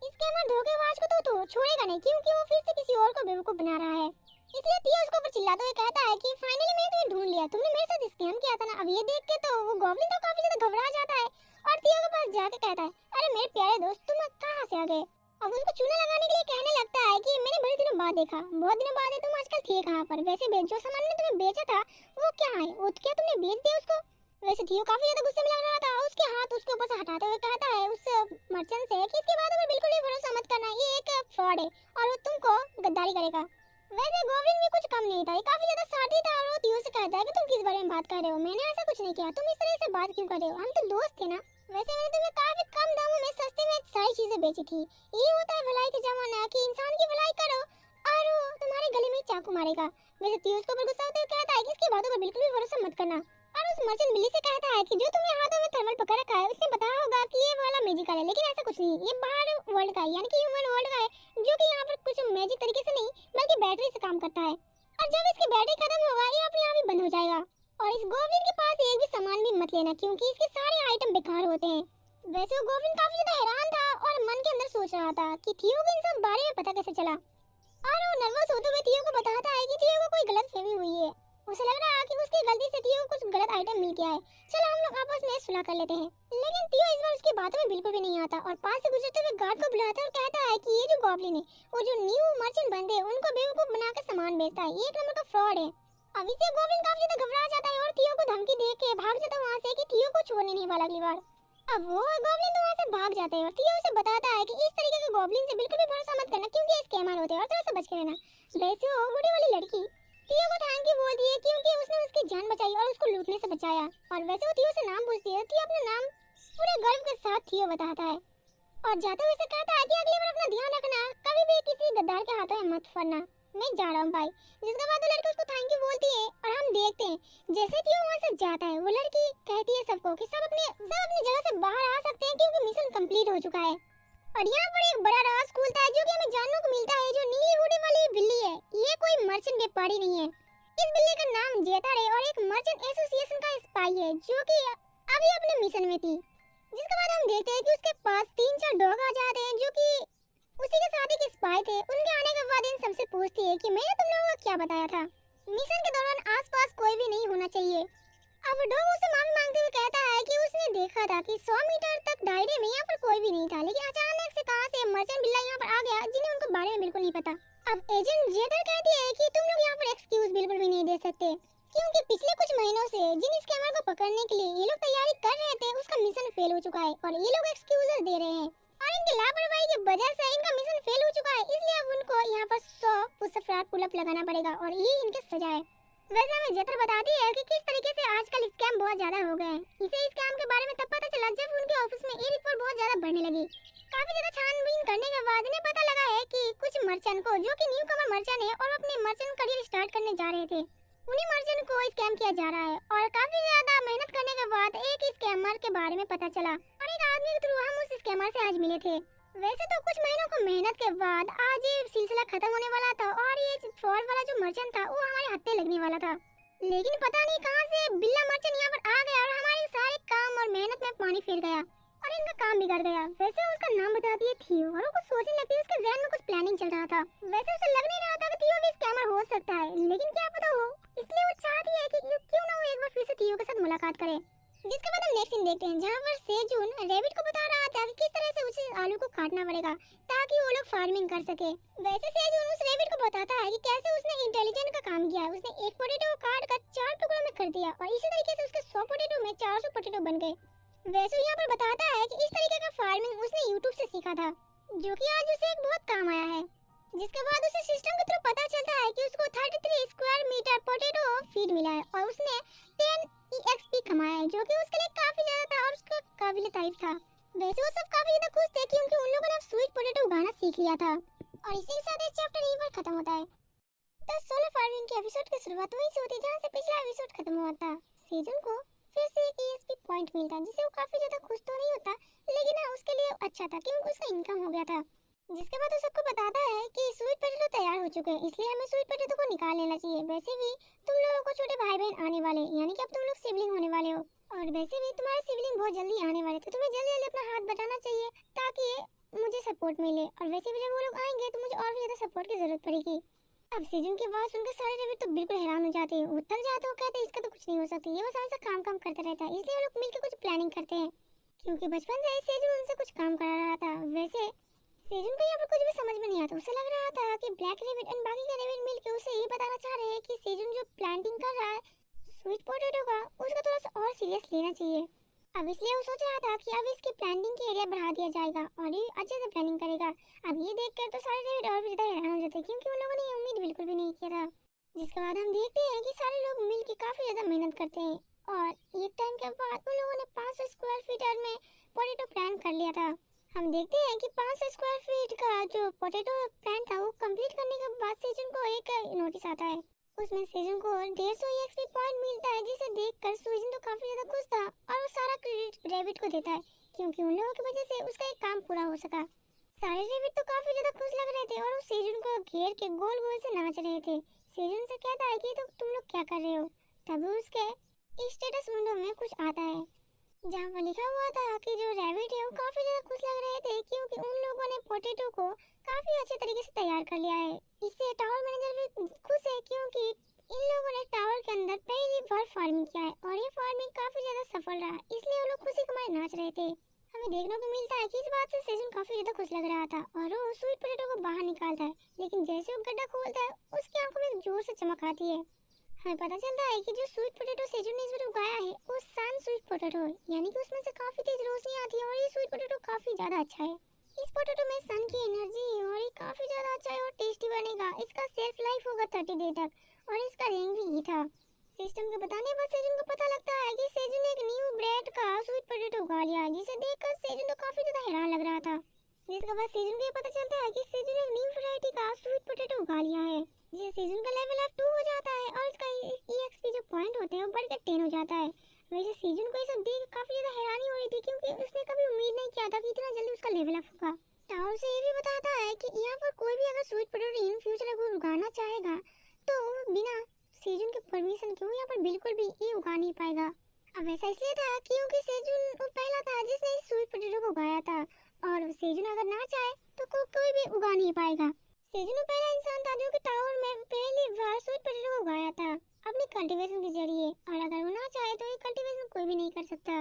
इसके हमारे धोखेबाज को तो छोड़ेगा नहीं क्योंकि वो फिर से किसी और को बेवकूफ बना रहा है। इसलिए थियो उसके ऊपर चिल्लाते हुए कहता है कि फाइनली मैंने तुम्हें ढूंढ लिया, तुमने मेरे साथ स्कैम किया था ना। अब ये देख के तो वो गॉब्लिन तो काफी ज्यादा घबरा जाता है और थियो के पास जाके कहता है, अरे मेरे प्यारे दोस्त तुम कहाँ से आ गए। अब उसको चूना लगाने के लिए कहने लगता है कि मैंने बड़े दिनों बाद देखा, बहुत दिनों बाद है, तुम आजकल थे कहाँ पर। वैसे जो सामान मैंने तुम्हें बेचा था वो क्या है, वो क्या तुमने बेच दिया उसको। वैसे थियो काफी ज्यादा गुस्से में लग रहा था, उसके हाथ उसके ऊपर से हटाते हुए कहता है उस मर्चेंट से कि इसके बारे में बिल्कुल भी भरोसा मत करना, ये एक फ्रॉड है और वो तुमको गद्दारी करेगा। वैसे गॉब्लिन भी कुछ कम नहीं था, ये काफी ज्यादा साथी था और वो थियो से कहता है कि तुम किस बारे में बात कर रहे हो, मैंने ऐसा कुछ नहीं किया, तुम इस तरह से बात क्यों कर रहे हो, हम तो दोस्त थे ना। वैसे मैंने तुम्हें काफी कम दामों में सस्ते में सारी चीजें बेची थी, ये होता है भलाई का जमाना कि इंसान की भलाई करो और वो तुम्हारे गले में चाकू मारेगा। वैसे थियो उसके ऊपर गुस्सा होते हुए कहता है कि इसकी बातों पर बिल्कुल भी भरोसा मत करना और उस मर्चेंट बिल्ली से कहता है कि जो तुमने हाथों में थर्मल पकड़ रखा है उसने बताया होगा कि ये वाला मैजिकल है, लेकिन ऐसा कुछ नहीं, ये बाहर वर्ल्ड का है यानी कि ह्यूमन वर्ल्ड का है जो कि यहाँ पर कुछ मैजिक तरीके से नहीं बल्कि बैटरी से काम करता है, और जब इसकी बैटरी खत्म होगा ये अपने आप ही बंद हो जाएगा। और इस गॉब्लिन के पास एक भी सामान भी मत लेना क्योंकि इसके सारे आइटम बेकार होते हैं। वैसे वो गॉब्लिन काफी ज्यादा हैरान था और मन के अंदर सोच रहा था कि थियो को इन सब बारे में पता कैसे चला, और वो नर्वस होते हुए थियो को बताता है कि थियो को कोई गलतफहमी हुई है, उसे लग रहा है कि उसकी गलती से थियो को कुछ गलत आइटम मिल गया है, चलो हम लोग आपस में सुलह कर लेते हैं। लेकिन थियो इस बार उसकी बातों में बिल्कुल भी नहीं आता और पास से गुजरते हुए गार्ड को बुलाता है और कहता है कि ये जो गॉब्लिन है वो जो न्यू मर्चेंट बंदे उनको बेवकूफ बनाकर सामान बेचता है, ये एक नंबर का फ्रॉड है। अब इसे गॉब्लिन काफी ज्यादा घबरा जाता है और थियो को धमकी दे के भाग जाता है वहां से कि थियो को छोड़ने नहीं वाला अगली बार। अब वो गॉब्लिन तो वहां से भाग जाते हैं और थियो उसे बताता है कि इस तरीके के गॉब्लिन से बिल्कुल भी भरोसा मत करना क्योंकि ये स्कैमर होते हैं और थोड़ा सा बच के रहना। वैसे वो बूढ़ी वाली लड़की थियो को थैंक यू बोलती है क्योंकि उसने उसकी जान बचाई और उसको लूटने से बचाया। और वैसे वो थियो से नाम पूछती है। थियो अपना नाम पूरे गर्व के साथ थियो बताता है और जाते हुए से कहता है कि अगली बार अपना ध्यान रखना, कभी भी किसी गद्दार के हाथों में मत पड़ना, मैं जा रहा हूँ भाई। जिसके बाद वो लड़की उसको थैंक यू बोलती है और हम देखते हैं जैसे थियो वहाँ से जाता है वो लड़की कहती है सबको कि सब अपनी जगह से बाहर आ सकते हैं क्योंकि मिशन कंप्लीट हो चुका है। और यहाँ पर एक बड़ा राज खुलता है जो कि हमें जानने को मिलता है जो नीली हुडी वाली बिल्ली है ये कोई मर्चेंट व्यापारी नहीं है। इस बिल्ली का नाम जेटर है और एक मर्चेंट एसोसिएशन का स्पाई है जो कि अभी अपने मिशन में थी। जिसके बाद हम देखते हैं कि उसके पास 3-4 डॉग आ जाते हैं जो कि उसी के साथ एक स्पाई थे। उनके आने के बाद इन सबसे पूछती है कि मैंने तुम लोगों को क्या बताया था, मिशन के दौरान आसपास कोई भी नहीं होना चाहिए। अब डॉग उससे माफी मांगते हुए कहता है कि उसने देखा था कि 100 मीटर तक दायरे में यहाँ पर कोई भी नहीं था, लेकिन अचानक से कहां से मर्चेंट बिल्ला यहाँ पर आ गया जिन्हें उनको बारे में बिल्कुल नहीं पता। अब एजेंट जेटर कहती है कि तुम लोग यहाँ पर एक्सक्यूज बिल्कुल भी नहीं दे सकते क्योंकि पिछले कुछ महीनों से जिन स्कैमर को पकड़ने के लिए ये लोग तैयारी कर रहे थे उसका मिशन फेल हो चुका है और ये लोग एक्सक्यूजेस दे रहे हैं और इनकी लापरवाही की वजह से इनका मिशन फेल हो चुका है, इसलिए अब उनको यहाँ पर 100 पुश अप लगाना पड़ेगा और ये इनकी सजा है। वैसे हमें जेटर बताती है कि किस तरीके से आजकल स्कैम बहुत ज्यादा हो गए हैं। इसे स्कैम के बारे में तब पता चला जब उनके ऑफिस में ये रिपोर्ट बहुत ज्यादा बढ़ने लगी। काफी ज्यादा छानबीन करने के बाद इन्हें पता लगा है कि कुछ मर्चेंट को जो कि न्यू कमर मर्चेंट है और अपने मर्चेंट करियर स्टार्ट करने जा रहे थे उन्हीं मर्चेंट को स्कैम किया जा रहा है। और काफी ज्यादा मेहनत करने के बाद एक स्कैमर के बारे में पता चला और एक आदमी के थ्रू हम उस स्कैमर से आज मिले थे। वैसे तो कुछ महीनों को मेहनत के बाद आज ये सिलसिला खत्म होने वाला था और ये फ्रॉड वाला जो मर्चेंट था वो हमारे हत्थे लगने वाला था, लेकिन पता नहीं कहां से बिल्ला मर्चेंट यहाँ पर आ गया और हमारे सारे काम और मेहनत में पानी फेर गया और इनका काम बिगड़ गया। वैसे उसका नाम बता दिया थियो और वो कुछ सोचने लगती है, उसके ज़हन में कुछ प्लानिंग चल रहा था। वैसे उसे लग नहीं रहा था कि थियो भी स्कैमर हो सकता है, लेकिन क्या पता हो, इसलिए वो चाहती है कि क्यों ना वो एक बार फिर से थियो के साथ मुलाकात करे। जिसके बाद हम नेक्स्ट सीन देखते हैं जहाँ पर सेजून रैबिट को बता रहा था कि किस तरह से उसे आलू को काटना पड़ेगा ताकि वो लोग फार्मिंग कर सके। वैसे सेजून उस रैबिट को बताता है कि कैसे उसने इंटेलिजेंट का काम किया, उसने एक पोटैटो को काट कर 4 टुकड़ों में कर दिया और इसी तरीके से उसके 100 पोटैटो में 400 पोटैटो बन गए। वैसे यहाँ पर बताता है कि इस तरीके का फार्मिंग उसने यूट्यूब से सीखा था जो कि आज उसे एक बहुत काम आया है। जिसके बाद उसे सिस्टम के थ्रू पता चलता है कि उसको 33 स्क्वायर मीटर पोटैटो फीड मिला है और उसने 10 EXP कमाया है जो कि उसके लिए काफी ज्यादा था और उसका काबिल तारीफ था। वैसे वो सब काफी ज्यादा खुश थे क्योंकि उन लोगों ने अब स्वीट पोटैटो उगाना सीख लिया था और इसी के साथ ये चैप्टर यहीं पर खत्म होता है। तो सोलर फार्मिंग के एपिसोड की शुरुआत वहीं से होती है जहाँ से पिछला एपिसोड खत्म हुआ था। सीजन को फिर से एक EXP पॉइंट मिलता है जिससे वो काफी ज्यादा खुश तो नहीं होता, लेकिन हाँ उसके लिए अच्छा था क्योंकि उसका इनकम हो गया था। जिसके बाद वो सबको बताता है कि स्वीट पोटैटो तैयार हो चुके हैं, इसलिए हमें स्वीट पोटैटो को निकाल लेना चाहिए। वैसे भी तुम लोगों को छोटे भाई बहन आने वाले, यानी कि अब तुम लोग सिबलिंग होने वाले हो और वैसे भी तुम्हारे सिबलिंग बहुत जल्दी आने वाले, तो तुम्हें जल्दी जल्दी अपना हाथ बटाना चाहिए ताकि मुझे सपोर्ट मिले। और वैसे भी जब वो लोग आएंगे तो मुझे और भी ज्यादा सपोर्ट की जरूरत पड़ेगी। अब सीजन के बाद सुनकर सारे रैबिट तो बिल्कुल हैरान हो जाते हैं, वो थक जाते हैं, कहते हैं इसका तो कुछ नहीं हो सकता, ये बस हमेशा काम करता रहता है। इसलिए वो लोग मिलकर कुछ प्लानिंग करते हैं क्योंकि बचपन से ही सीजन उनसे कुछ काम करा रहा था। वैसे सीजन को यहाँ पर कुछ भी समझ में नहीं आता, उसे लग रहा था कि ब्लैक रैबिट एंड बाकी के रैबिट मिलकर उसे ये बताना चाह रहे हैं कि सीजन जो प्लांटिंग कर रहा है स्वीट पोटैटो का उसको थोड़ा सा और सीरियस लेना चाहिए। अब इसलिए वो सोच रहा था कि अब इसकी प्लांटिंग की एरिया बढ़ा दिया जाएगा और ये अच्छे से प्लानिंग करेगा। अब ये देखकर तो सारे रैबिट और भी ज्यादा हैरान हो जाते क्योंकि उन लोगों ने ये उम्मीद बिल्कुल भी नहीं किया था। जिसके बाद हम देखते हैं कि सारे लोग मिलकर काफी ज्यादा मेहनत करते हैं और एक टाइम के बाद उन लोगों ने 500 स्क्वायर फीट में पोटैटो प्लांट कर लिया था। हम देखते हैं कि 500 स्क्वायर फीट का जो पोटैटो प्लांट था वो कंप्लीट करने के बाद सीजन को एक नोटिस आता है, उसमें सीजन को 150 EXP पॉइंट मिलता है, जिसे देखकर सीजन तो काफी ज्यादा खुश था और वो सारा क्रेडिट रैबिट को देता है क्योंकि उन लोगों की वजह से उसका एक काम पूरा हो सका। सारे रैबिट तो काफी ज्यादा खुश लग रहे थे और वो सीजन को घेर के गोल गोल से नाच रहे थे। सीजन से कहता है कि तो तुम लोग क्या कर रहे हो, तभी उसके स्टेटस विंडो में कुछ आता है जहाँ पर लिखा हुआ था कि जो रैबिट है वो काफी ज्यादा खुश लग रहे थे क्योंकि उन लोगों ने पोटैटो को काफी अच्छे तरीके से तैयार कर लिया है। इससे टावर मैनेजर भी खुश है क्योंकि इन लोगों ने टावर के अंदर पहली बार फार्मिंग किया है और ये फार्मिंग काफी ज्यादा सफल रहा, इसलिए वो लोग खुशी के मारे नाच रहे थे। हमें देखने को मिलता है कि इस बात से सीजन काफी ज्यादा खुश लग रहा था और वो स्वीट पोटैटो को बाहर निकालता है, लेकिन जैसे वो गड्ढा खोलता है उसकी आंखों में जोर से चमक आती है। हमें पता चलता है कि जो स्वीट पोटैटो सेजुन ने इस बार उगाया है वो सन स्वीट पोटैटो है, यानी कि उसमें से काफी तेज रोशनी आती है और ये स्वीट पोटैटो काफी ज्यादा अच्छा है। इस पोटैटो में सन की एनर्जी है और ये काफी ज्यादा अच्छा है और टेस्टी बनेगा। इसका सेल्फ लाइफ होगा 30 डे तक और इसका रेंज भी ही था। सिस्टम के बताने पर सेजुन को पता लगता है कि सेजुन ने एक न्यू ब्रेड का स्वीट पोटैटो उगा लिया, जिसे देखकर सेजुन तो काफी ज्यादा हैरान लग रहा था। जिसके बाद सेजुन को ये पता चलता है कि सेजुन ने एक न्यू वैरायटी का स्वीट पोटैटो उगा लिया है, जिससे सेजुन का लेवल अब 2 हो जाता है और इसका EXP जो पॉइंट होते हैं वो बढ़कर 10 हो जाता है। वैसे सेजुन को ये सब देख काफी ज्यादा हैरानी हो रही थी, क्योंकि उसने कभी उम्मीद नहीं किया था कि इतना जल्दी उसका लेवल अप होगा। टावर से ये भी बताता है कि यहाँ पर कोई भी अगर स्वीट पोटैटो इन फ्यूचर अगर उगाना चाहेगा तो बिना सेजुन के परमिशन के वो यहाँ पर बिल्कुल भी ये उगा नहीं पाएगा। अब ऐसा इसलिए था क्योंकि सेजुन वो पहला था जिसने इस स्वीट पोटैटो को उगाया था और सेजुन अगर ना चाहे तो कोई भी उगा नहीं पाएगा। सेजुन पहला इंसान था जो कि टावर में पहली बार स्वीट पोटैटो को उगाया था अपनी कल्टीवेशन के जरिए, और अगर वो ना चाहे तो ये कल्टीवेशन कोई भी नहीं कर सकता।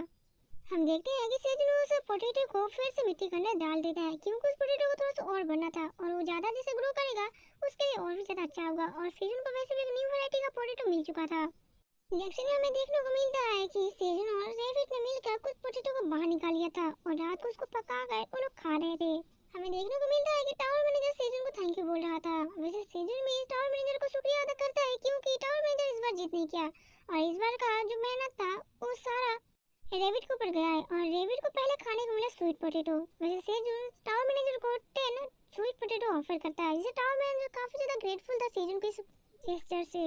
हम देखते हैं कि सेजुन उस पोटैटो को फिर से मिट्टी के अंदर डाल देता है, क्योंकि उस पोटैटो को थोड़ा सा और बढ़ना था और वो ज्यादा जैसे ग्रो करेगा उसके लिए और भी ज्यादा अच्छा होगा। और सेजुन को वैसे भी एक न्यू वैरायटी का पोटैटो मिल चुका था। नेक्स्ट में हमें देखने को मिलता है कि सेजुन और रेविट ने मिलकर कुछ पोटैटो को बाहर निकाल लिया था और रात को उसको पकाकर वो लोग खा रहे थे। हमें देखने को मिलता है कि टावर मैनेजर सेजुन को थैंक यू बोल रहा था। वैसे सेजुन भी टावर मैनेजर को शुक्रिया अदा करता है, क्योंकि टावर मैनेजर इस बार जीत नहीं किया और इस बार का जो मेहनत था वो सारा रेविट के ऊपर गया है और रेविट को पहले खाने को मिला स्वीट पोटैटो। वैसे सेजुन टावर मैनेजर को 10 स्वीट पोटैटो ऑफर करता है, जिससे टावर मैनेजर काफी ज्यादा ग्रेटफुल था सेजुन के इस जेस्चर से।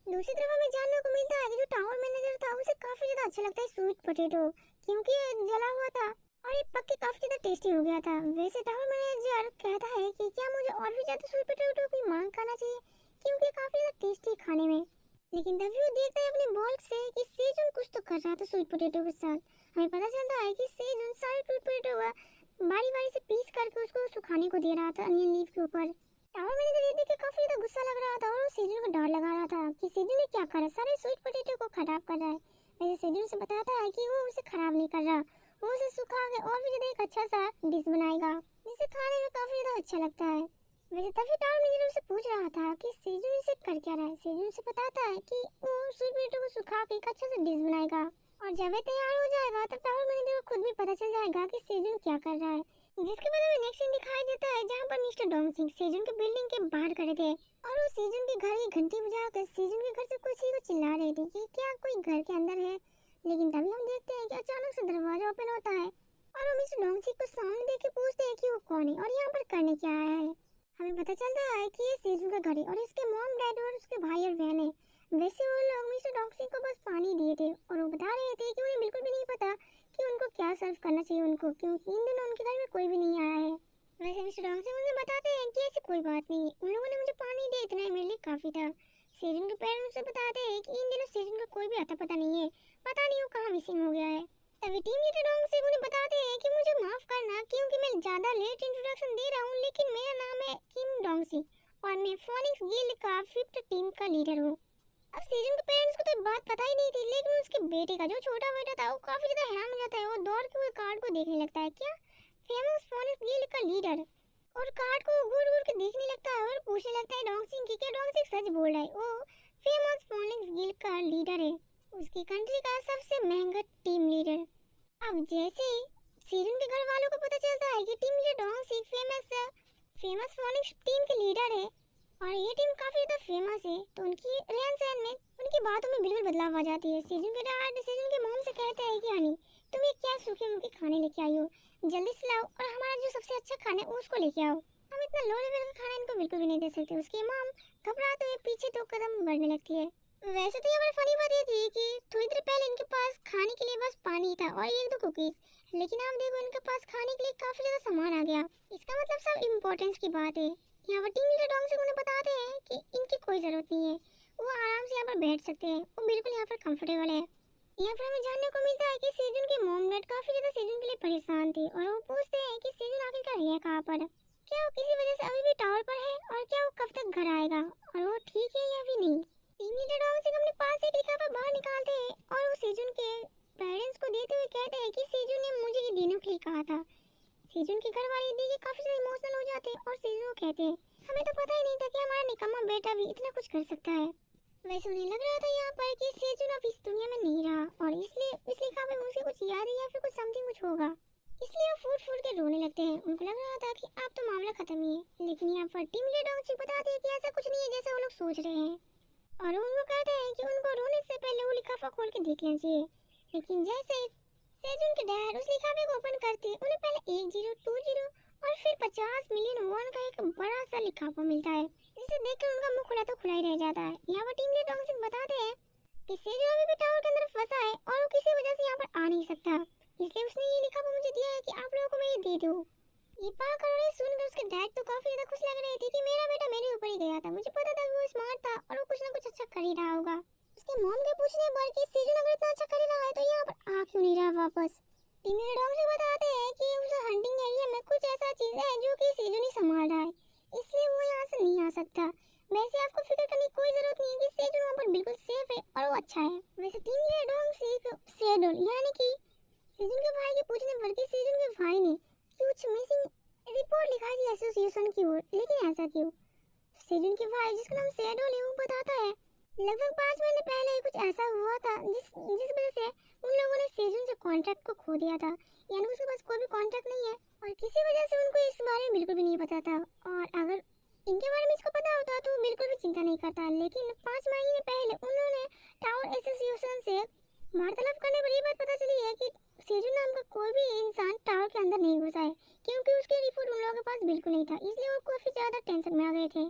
दूसरी तरफ हमें जानने को मिलता है कि जो टावर मैनेजर था उसे काफी ज्यादा अच्छा लगता है स्वीट पोटैटो, क्योंकि ये जला हुआ था और ये पक के काफी ज्यादा टेस्टी हो गया था। वैसे टावर मैनेजर कहता है कि क्या मुझे और भी ज्यादा स्वीट पोटैटो की मांग करना चाहिए, क्योंकि काफी ज्यादा टेस्टी खाने में। लेकिन तभी वो देखता है अपने बॉल से कि सेजुन कुछ तो कर रहा था स्वीट पोटैटो के साथ। हमें पता चलता है कि सेजुन सारे स्वीट पोटैटो बारी बारी से पीस करके उसको सुखाने को दे रहा था अनियन लीफ के ऊपर। टावर मैनेजर ये देख के काफी ज्यादा गुस्सा लग रहा था और वो सेजुन को डांट लगा रहा था कि सेजुन ने क्या करा, सारे स्वीट पोटैटो को खराब कर रहा है। वैसे सेजुन से बताता है कि वो उसे खराब नहीं कर रहा, वो उसे सुखा के और भी ज्यादा एक अच्छा सा डिश बनाएगा जिसे खाने में काफी ज्यादा अच्छा लगता है। वैसे तभी टावर मैनेजर उससे पूछ रहा था कि सेजुन इसे कर क्या रहा है। सेजुन से बताता है कि वो स्वीट पोटैटो को सुखा के एक अच्छा सा डिश बनाएगा और जब ये तैयार हो जाएगा तब टावर मैनेजर को खुद भी पता चल जाएगा कि सेजुन क्या कर रहा है। जिसके बाद हमें नेक्स्ट सीन दिखाई देता है जहाँ पर मिस्टर डोंगसिंग सेजुन के बिल्डिंग के बाहर खड़े थे और वो सेजुन के घर की घंटी बजाकर सेजुन के घर से किसी को चिल्ला रहे थे कि क्या कोई घर के अंदर है। लेकिन तभी हम देखते हैं कि अचानक से दरवाजा ओपन होता है और वो मिस्टर डोंगसिंग को सामने देख के पूछते हैं कि वो कौन है और यहाँ पर करने क्या आया है। हमें पता चलता है कि ये सेजुन का घर है और इसके मॉम डैड और उसके भाई और बहन है। वैसे वो लोग मिस्टर डोंगसिंग को बस पानी दिए थे और वो बता रहे थे कि उन्हें बिल्कुल भी नहीं पता कि उनको क्या सर्व करना चाहिए उनको, क्योंकि इन दिनों उनके घर में कोई भी नहीं आया है। वैसे मिस्टर डोंगसिंग मुझे बताते हैं कि ऐसी कोई बात नहीं, उन लोगों ने मुझे पानी दिया इतना ही मेरे लिए काफी था। सेजुन के पेरेंट्स से बताते हैं कि इन दिनों सेजुन का कोई भी अता पता नहीं है, पता नहीं वो कहाँ मिसिंग हो गया है। तभी टीम लीडर डोंगसिंग उन्हें बताते हैं कि मुझे माफ करना क्योंकि मैं ज्यादा लेट इंट्रोडक्शन दे रहा हूँ, लेकिन मेरा नाम है किम डोंगसिंग और मैं फोनिक्स गिल्ड का 5th टीम का लीडर हूँ। अब सेजुन के पेरेंट्स को तो बात पता ही नहीं थी, लेकिन उसके बेटे का जो छोटा बेटा था वो काफी ज्यादा हैरान हो जाता है। वो दौड़ के वो कार्ड को देखने लगता है, क्या फेमस फोनिक्स गिल्ड का लीडर, और कार्ड को घूर घूर के देखने लगता है और पूछने लगता है डोंगसिंग की क्या डोंगसिंग सच बोल रहा है, वो फेमस फोनिक्स गिल्ड का लीडर है, उसकी कंट्री का सबसे महंगा टीम लीडर। अब जैसे सेजुन के घर वालों को पता चलता है कि टीम लीडर डोंगसिंग फेमस फोनिक्स टीम के लीडर है और ये टीम काफी ज्यादा फेमस है, तो उनकी रहन सहन में उनकी बातों में बिल्कुल बदलाव आ जाती है। सेजुन के डैड सेजुन के मॉम से कहते हैं कि हनी तुम ये क्या सूखे मुखे खाने लेके आई हो, जल्दी से लाओ और हमारा जो सबसे अच्छा खाना है उसको लेके आओ, हम इतना लो लेवल का खाना इनको बिल्कुल भी नहीं दे सकते। उसकी मॉम घबराते हुए पीछे 2 कदम बढ़ने लगती है। वैसे तो यहाँ पर फनी बात ये थी कि थोड़ी देर पहले इनके पास खाने के लिए बस पानी था और 1-2 कुकीज, लेकिन आप देखो इनके पास खाने के लिए काफी ज्यादा सामान आ गया। इसका मतलब सब इम्पोर्टेंस की बात है। यहाँ पर टीम लीडर डोंगसिंग उन्हें बताते हैं कि इनकी कोई जरूरत नहीं है, वो आराम से यहाँ पर बैठ सकते हैं, वो बिल्कुल यहाँ पर कंफर्टेबल है। यहाँ पर हमें जानने को मिलता है कि सेजुन के मॉम डैड काफी ज्यादा सेजुन के लिए परेशान थे और वो पूछते हैं कि सेजुन आखिरकार है कहाँ पर, क्या वो किसी वजह से अभी भी टावर पर है और क्या वो कब तक घर आएगा और वो ठीक है या भी नहीं। टीम लीडर डोंगसिंग अपने पास से एक लिफाफा बाहर निकालते हैं और वो सेजुन के पेरेंट्स को देते हुए कहते हैं कि सेजुन ने मुझे ये देने के लिए कहा था। सेजुन के घर वाले देख के काफी ज्यादा इमोशनल हो जाते हैं और सेजुन को कहते हैं हमें तो पता ही नहीं था कि हमारा निकम्मा बेटा भी इतना कुछ कर सकता है। वैसे उन्हें लग रहा था यहाँ पर कि सेजुन अब इस दुनिया में नहीं रहा और इसलिए इस लिफाफे में उसे कुछ याद है या फिर कुछ समथिंग कुछ होगा, इसलिए वो फूट फूट के रोने लगते हैं। उनको लग रहा था कि अब तो मामला खत्म ही है, लेकिन यहाँ पर टीम लीडर डोंगची बताते हैं कि ऐसा कुछ नहीं है जैसा वो लोग सोच रहे हैं और उनको कहते हैं कि उनको रोने से पहले वो लिफाफा खोल के देख लेना चाहिए। लेकिन जैसे सेजुन के डैड उस लिफाफे को ओपन करते हैं, उन्हें पहले 1 0 2 0 और फिर 50 मिलियन वॉन का एक बड़ा सा लिफाफा मिलता है, जिसे देखकर उनका मुंह खुला तो खुला ही रह जाता है। यहाँ पर टीम लीडर डोंगची बताते हैं कि सेजुन अभी भी टावर के अंदर फंसा है और वो किसी वजह से यहाँ पर आ नहीं सकता, इसलिए उसने ये लिफाफा मुझे दिया है कि आप लोगों को मैं ये दे दूं। ये पाकर और ये सुनकर उसके डैड तो काफी ज्यादा खुश लग रहे थे कि मेरा बेटा मेरे ऊपर ही गया था, मुझे पता था कि वो स्मार्ट था और वो कुछ ना कुछ अच्छा कर ही रहा होगा। उसके मॉम के पूछने पर कि सेजुन अगर इतना अच्छा कर ही रहा है तो यहाँ पर आ क्यों नहीं रहा वापस। टीम लीडर डॉग से बताते हैं कि उस हंटिंग एरिया में कुछ ऐसा चीज है जो कि सेजुन ही संभाल रहा है, इसलिए वो यहाँ से नहीं आ सकता। वैसे आपको फिक्र करने की कोई जरूरत नहीं है कि सेजुन वहाँ पर बिल्कुल सेफ है और वो अच्छा है। वैसे टीम लीडर डॉग से सेडोल यानी कि सेजुन के भाई के पूछने पर कि सेजुन के भाई ने कुछ मिसिंग रिपोर्ट लिखाई थी एसोसिएशन की ओर, लेकिन ऐसा क्यों। सेजुन के भाई जिसका नाम सेडोल है वो बताता है लगभग 5 महीने पहले कुछ ऐसा हुआ था जिस वजह से उन लोगों ने सेजुन से कॉन्ट्रैक्ट को खो दिया था, यानी उसके पास कोई भी कॉन्ट्रैक्ट नहीं है और किसी वजह से उनको इस बारे में बिल्कुल भी नहीं पता था और अगर इनके बारे में इसको पता होता तो बिल्कुल भी चिंता नहीं करता। लेकिन 5 महीने पहले उन्होंने टावर एसोसिएशन से वार्तालाप करने पर ये बात पता चली है कि सेजुन नाम का कोई भी इंसान टावर के अंदर नहीं घुसा है, क्योंकि उसके रिपोर्ट उन लोगों के पास बिल्कुल नहीं था, इसलिए वो काफी ज्यादा टेंशन में आ गए थे।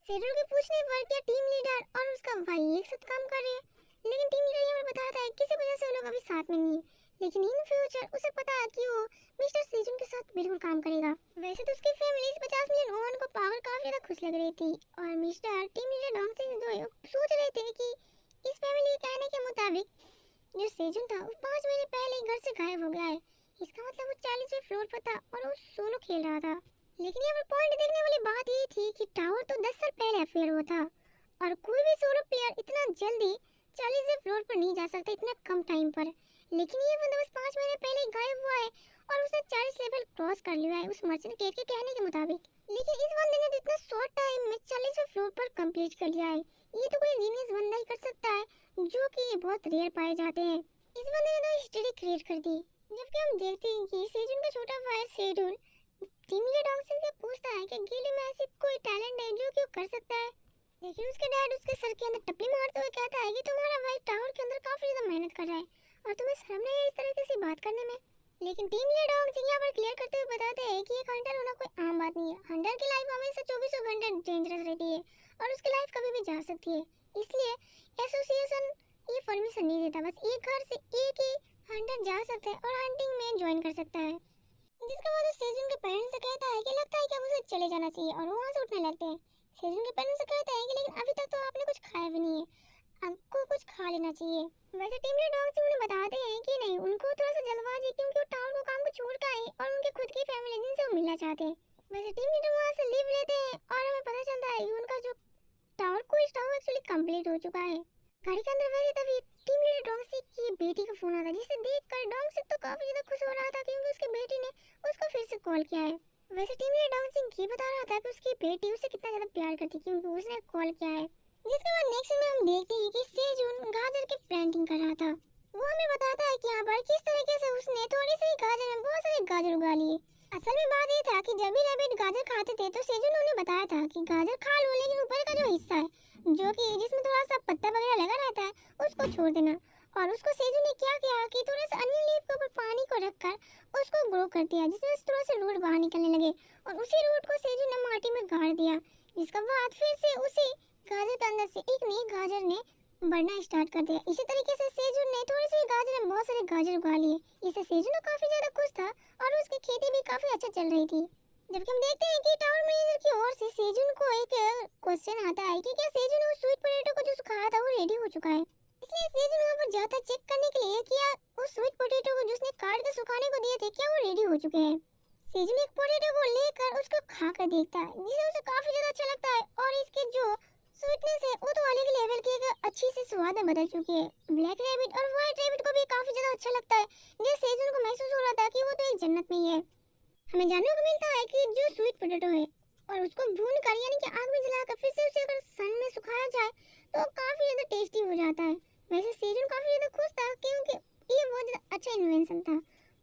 सेजुन के पूछने पर क्या टीम लीडर और उसका भाई एक साथ काम कर रहे हैं, लेकिन टीम लीडर यहाँ पर बताता है किसी वजह से वो लोग अभी साथ में नहीं है, लेकिन इन फ्यूचर उसे पता है कि वो मिस्टर सेजुन के साथ बिल्कुल काम करेगा। वैसे तो उसकी फैमिली इस 50 मिलियन ओवन को पाकर काफी ज्यादा खुश लग रही थी और mister team leader Dong Singh सोच रहे थे कि इस फैमिली के कहने के मुताबिक जो सेजुन था वो 5 महीने पहले घर से गायब हो गया है, इसका मतलब वो 40वें फ्लोर पर था और वो सोलो खेल रहा था। लेकिन यहाँ पर पॉइंट देखने वाली बात ये थी कि टावर तो 10 साल पहले अफेयर हुआ था और कोई भी सोलो प्लेयर इतना जल्दी 40वें फ्लोर पर नहीं जा सकता इतना कम टाइम पर, लेकिन ये बंदा बस 5 महीने पहले गायब हुआ है और उसने 40 लेवल क्रॉस कर लिया है उस मर्चेंट के कहने के मुताबिक। लेकिन इस बंदे ने तो इतना शॉर्ट टाइम में 40वें फ्लोर पर कंप्लीट कर लिया है, ये तो कोई जीनियस बंदा ही कर सकता है जो कि बहुत रेयर पाए जाते हैं। इस बंदे ने तो हिस्ट्री क्रिएट कर दी। जबकि हम देखते हैं कि सेजुन का छोटा भाई सेडुल टीम लीडर डोंग से पूछता है कि गिल्ली में ऐसी कोई टैलेंट है जो कि वो कर सकता है, लेकिन उसके डैड उसके सर के अंदर टप्पी मारते हुए कहता है कि तुम्हारा भाई टावर के अंदर काफी ज्यादा मेहनत कर रहा है और तुम्हें शर्म नहीं है इस तरह की बात करने में। लेकिन टीम लीडर डोंग सिंह यहाँ पर क्लियर करते हुए बताते हैं कि एक हंटर होना कोई आम बात नहीं है, हंटर की लाइफ हमेशा 24 घंटे डेंजरस रहती है और उसकी लाइफ कभी भी जा सकती है, इसलिए एसोसिएशन ये परमिशन नहीं देता, बस एक घर से एक ही हंटर जा सकता है और हंटिंग में ज्वाइन कर सकता है। जिसके बाद वो सेजुन के पेरेंट्स से कहता है कि लगता है कि अब उसे चले जाना चाहिए और वो वहाँ से उठने लगते हैं। सेजुन के पेरेंट्स से कहते हैं कि लेकिन अभी तक तो आपने कुछ खाया भी नहीं है, आपको कुछ खा लेना चाहिए। वैसे टीम लीडर डॉग से उन्हें बताते हैं कि नहीं, उनको थोड़ा सा जल्दबाजी क्योंकि वो टावर को काम को छोड़ के आए और उनके खुद की फैमिली जिनसे वो मिलना चाहते हैं। वैसे टीम लीडर वहाँ से लीव लेते हैं और हमें पता चलता है कि उनका जो टावर को टावर एक्चुअली कंप्लीट हो चुका है। गाड़ी के अंदर वैसे तभी टीम लीडर डोंगसिक की बेटी का फोन आता है, जिसे देखकर डोंगसिक तो काफी ज्यादा खुश हो रहा था क्योंकि उसकी बेटी ने उसको फिर से कॉल किया है। वैसे टीम लीडर डोंगसिक ये बता रहा था कि उसकी बेटी उसे कितना ज्यादा प्यार करती है क्योंकि उसने कॉल किया है। जिसके बाद नेक्स्ट में हम देखते हैं कि सेजुन गाजर की प्लांटिंग कर रहा था। वो हमें बताता है कि यहाँ पर किस तरीके से उसने थोड़ी सी गाजर में बहुत सारे गाजर उगा लिए। असल में बात ये था कि जब भी रैबिट गाजर खाते थे तो सेजुन उन्हें बताया था कि गाजर खा लो लेकिन ऊपर का जो हिस्सा है जो कि जिसमें थोड़ा सा पत्ता वगैरह लगा रहता है उसको छोड़ देना। और उसको सेजुन ने क्या किया कि थोड़ा सा अनियन लीफ के ऊपर पानी को रखकर उसको ग्रो कर दिया, जिसमें से थोड़ा सा रूट बाहर निकलने लगे और उसी रूट को सेजुन ने माटी में गाड़ दिया। जिसके बाद फिर से उसी गाजर के अंदर से एक नई गाजर ने बढ़ना स्टार्ट कर दिया। इसी तरीके से सेजुन ने थोड़ी सी गाजर में बहुत सारे गाजर उगा लिए। इससे सेजुन काफी ज्यादा खुश था और उसकी खेती भी काफी अच्छा चल रही थी। जबकि हम देखते हैं कि टावर मैनेजर की ओर से सेजुन को एक क्वेश्चन आता है कि क्या सेजुन उस स्वीट पोटैटो को जो सुखाया था वो रेडी हो चुका है। इसलिए सेजुन वहाँ पर जाता चेक करने के लिए कि उस स्वीट पोटैटो को जिसने काट के सुखाने को दिए थे क्या वो रेडी हो चुके हैं। सेजुन एक पोटैटो को लेकर उसको खा कर देखता है जिसे उसे काफी ज्यादा अच्छा लगता है और इसके जो स्वीटनेस है वो तो अलग लेवल की एक अच्छी सी स्वाद में बदल चुकी है। ब्लैक रैबिट और व्हाइट रैबिट को भी काफी ज्यादा अच्छा लगता है, जिस सेजुन को महसूस हो रहा था कि वो तो एक जन्नत में ही है। हमें जानने को मिलता है कि जो स्वीट पोटैटो है और उसको भून कर यानी कि आग में जलाकर फिर से उसे अगर सन में सुखाया जाए तो काफी ज्यादा जाता है। वैसे सेजुन काफी ज्यादा खुश था क्योंकि ये बहुत ज्यादा अच्छा इन्वेंशन था,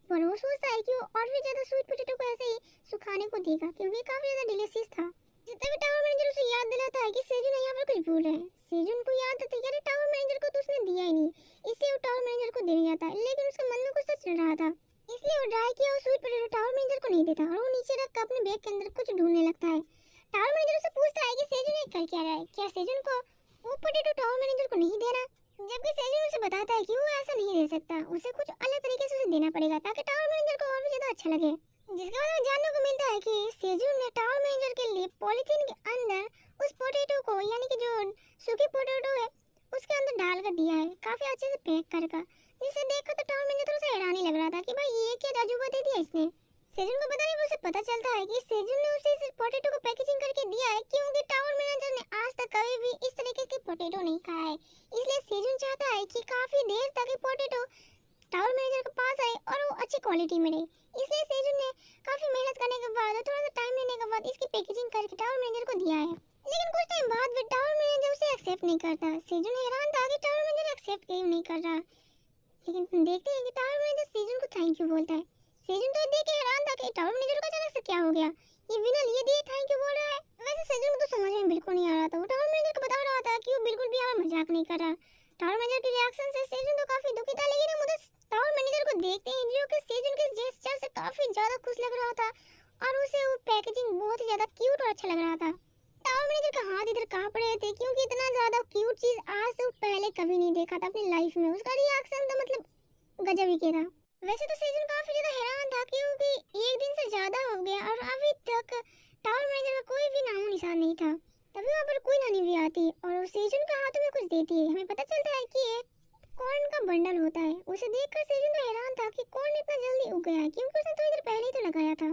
पर वो सोचता है कि वो और भी ज्यादा स्वीट पोटैटो को ऐसे ही सुखाने को देगा क्योंकि काफी ज्यादा डिलीशियस था। जितना भी टावर मैनेजर उसे याद दिलाता है कि सेजुन यहाँ पर कुछ भूल रहे हैं। सेजुन को याद आता है कि अरे टावर मैनेजर को तो उसने दिया ही नहीं, इसलिए वो टावर मैनेजर को देने जाता है, लेकिन उसके मन में कुछ तो चल रहा था, इसलिए वो ड्राई किया हुआ स्वीट पोटैटो टावर मैनेजर को नहीं देता और वो नीचे रख कर अपने बैग के अंदर कुछ ढूंढने लगता है। टावर मैनेजर उससे पूछता है कि सेजुन ये कर क्या रहा है, क्या सेजुन को वो पोटैटो टावर मैनेजर को नहीं देना, जबकि सेजुन उसे बताता है कि वो ऐसा नहीं दे सकता, उसे कुछ अलग तरीके से उसे देना पड़ेगा ताकि टावर मैनेजर को और भी ज्यादा अच्छा लगे। जिसके बाद हमें जानने को मिलता है कि सेजुन ने टावर मैनेजर के लिए पॉलीथीन के अंदर उस पोटैटो को, यानी कि जो सूखी पोटैटो है, उसके अंदर डाल कर दिया है, काफी अच्छे से पैक कर, जिसे देखकर तो टावर मैनेजर थोड़ा सा हैरान ही लग रहा था कि भाई ये क्या जादूबा दे दिया इसने। सेजुन को पता नहीं, उसे पता चलता है कि सेजुन ने उसे इस पोटैटो को पैकेजिंग करके दिया है क्योंकि टावर मैनेजर ने आज तक कभी भी इस तरीके के पोटैटो नहीं खाया है, इसलिए सेजुन चाहता है कि काफी देर तक ये पोटैटो टावर मैनेजर के पास आए और वो अच्छी क्वालिटी में रहे, इसलिए सेजुन ने काफी मेहनत करने के बाद और थोड़ा सा टाइम लेने के बाद इसकी पैकेजिंग करके टावर मैनेजर को दिया है। लेकिन कुछ टाइम बाद भी टावर मैनेजर उसे एक्सेप्ट नहीं करता। सेजुन हैरान था कि टावर मैनेजर एक्सेप्ट क्यों नहीं कर रहा, लेकिन देखते हैं कि टावर मैनेजर सेजुन को थैंक यू बोलता है। सेजुन तो देख के हैरान था कि टावर मैनेजर को अचानक से क्या हो गया, ये बिना लिए दिए थैंक यू बोल रहा है। वैसे सेजुन को तो समझ में बिल्कुल नहीं आ रहा था, वो टावर मैनेजर को बता रहा था कि वो बिल्कुल भी हमारा मजाक नहीं कर रहा। टावर मैनेजर के रिएक्शन से सेजुन तो काफी दुखी था, लेकिन हम उधर टावर मैनेजर को देखते हैं जो कि सेजुन के जेस्चर से काफी ज्यादा खुश लग रहा था और उसे वो पैकेजिंग बहुत ही ज्यादा क्यूट और अच्छा लग रहा था। टावर मैनेजर का हाथ इधर कांप रहे थे क्योंकि इतना ज्यादा क्यूट चीज आज से पहले कभी नहीं देखा था अपनी लाइफ में। उसका रिएक्शन तो मतलब गजब ही के था। वैसे तो सेजुन काफी ज्यादा हैरान था क्योंकि एक दिन से ज्यादा हो गया और अभी तक टावर मैनेजर का कोई भी नामो निशान नहीं था। तभी वहाँ पर कोई नानी भी आती और वो सेजुन के हाथों में कुछ देती है। हमें पता चलता है कि ये कॉर्न का बंडल होता है। उसे देखकर सेजुन तो हैरान था कि कॉर्न इतना जल्दी उग गया है क्योंकि उसने थोड़ी देर पहले ही तो लगाया था।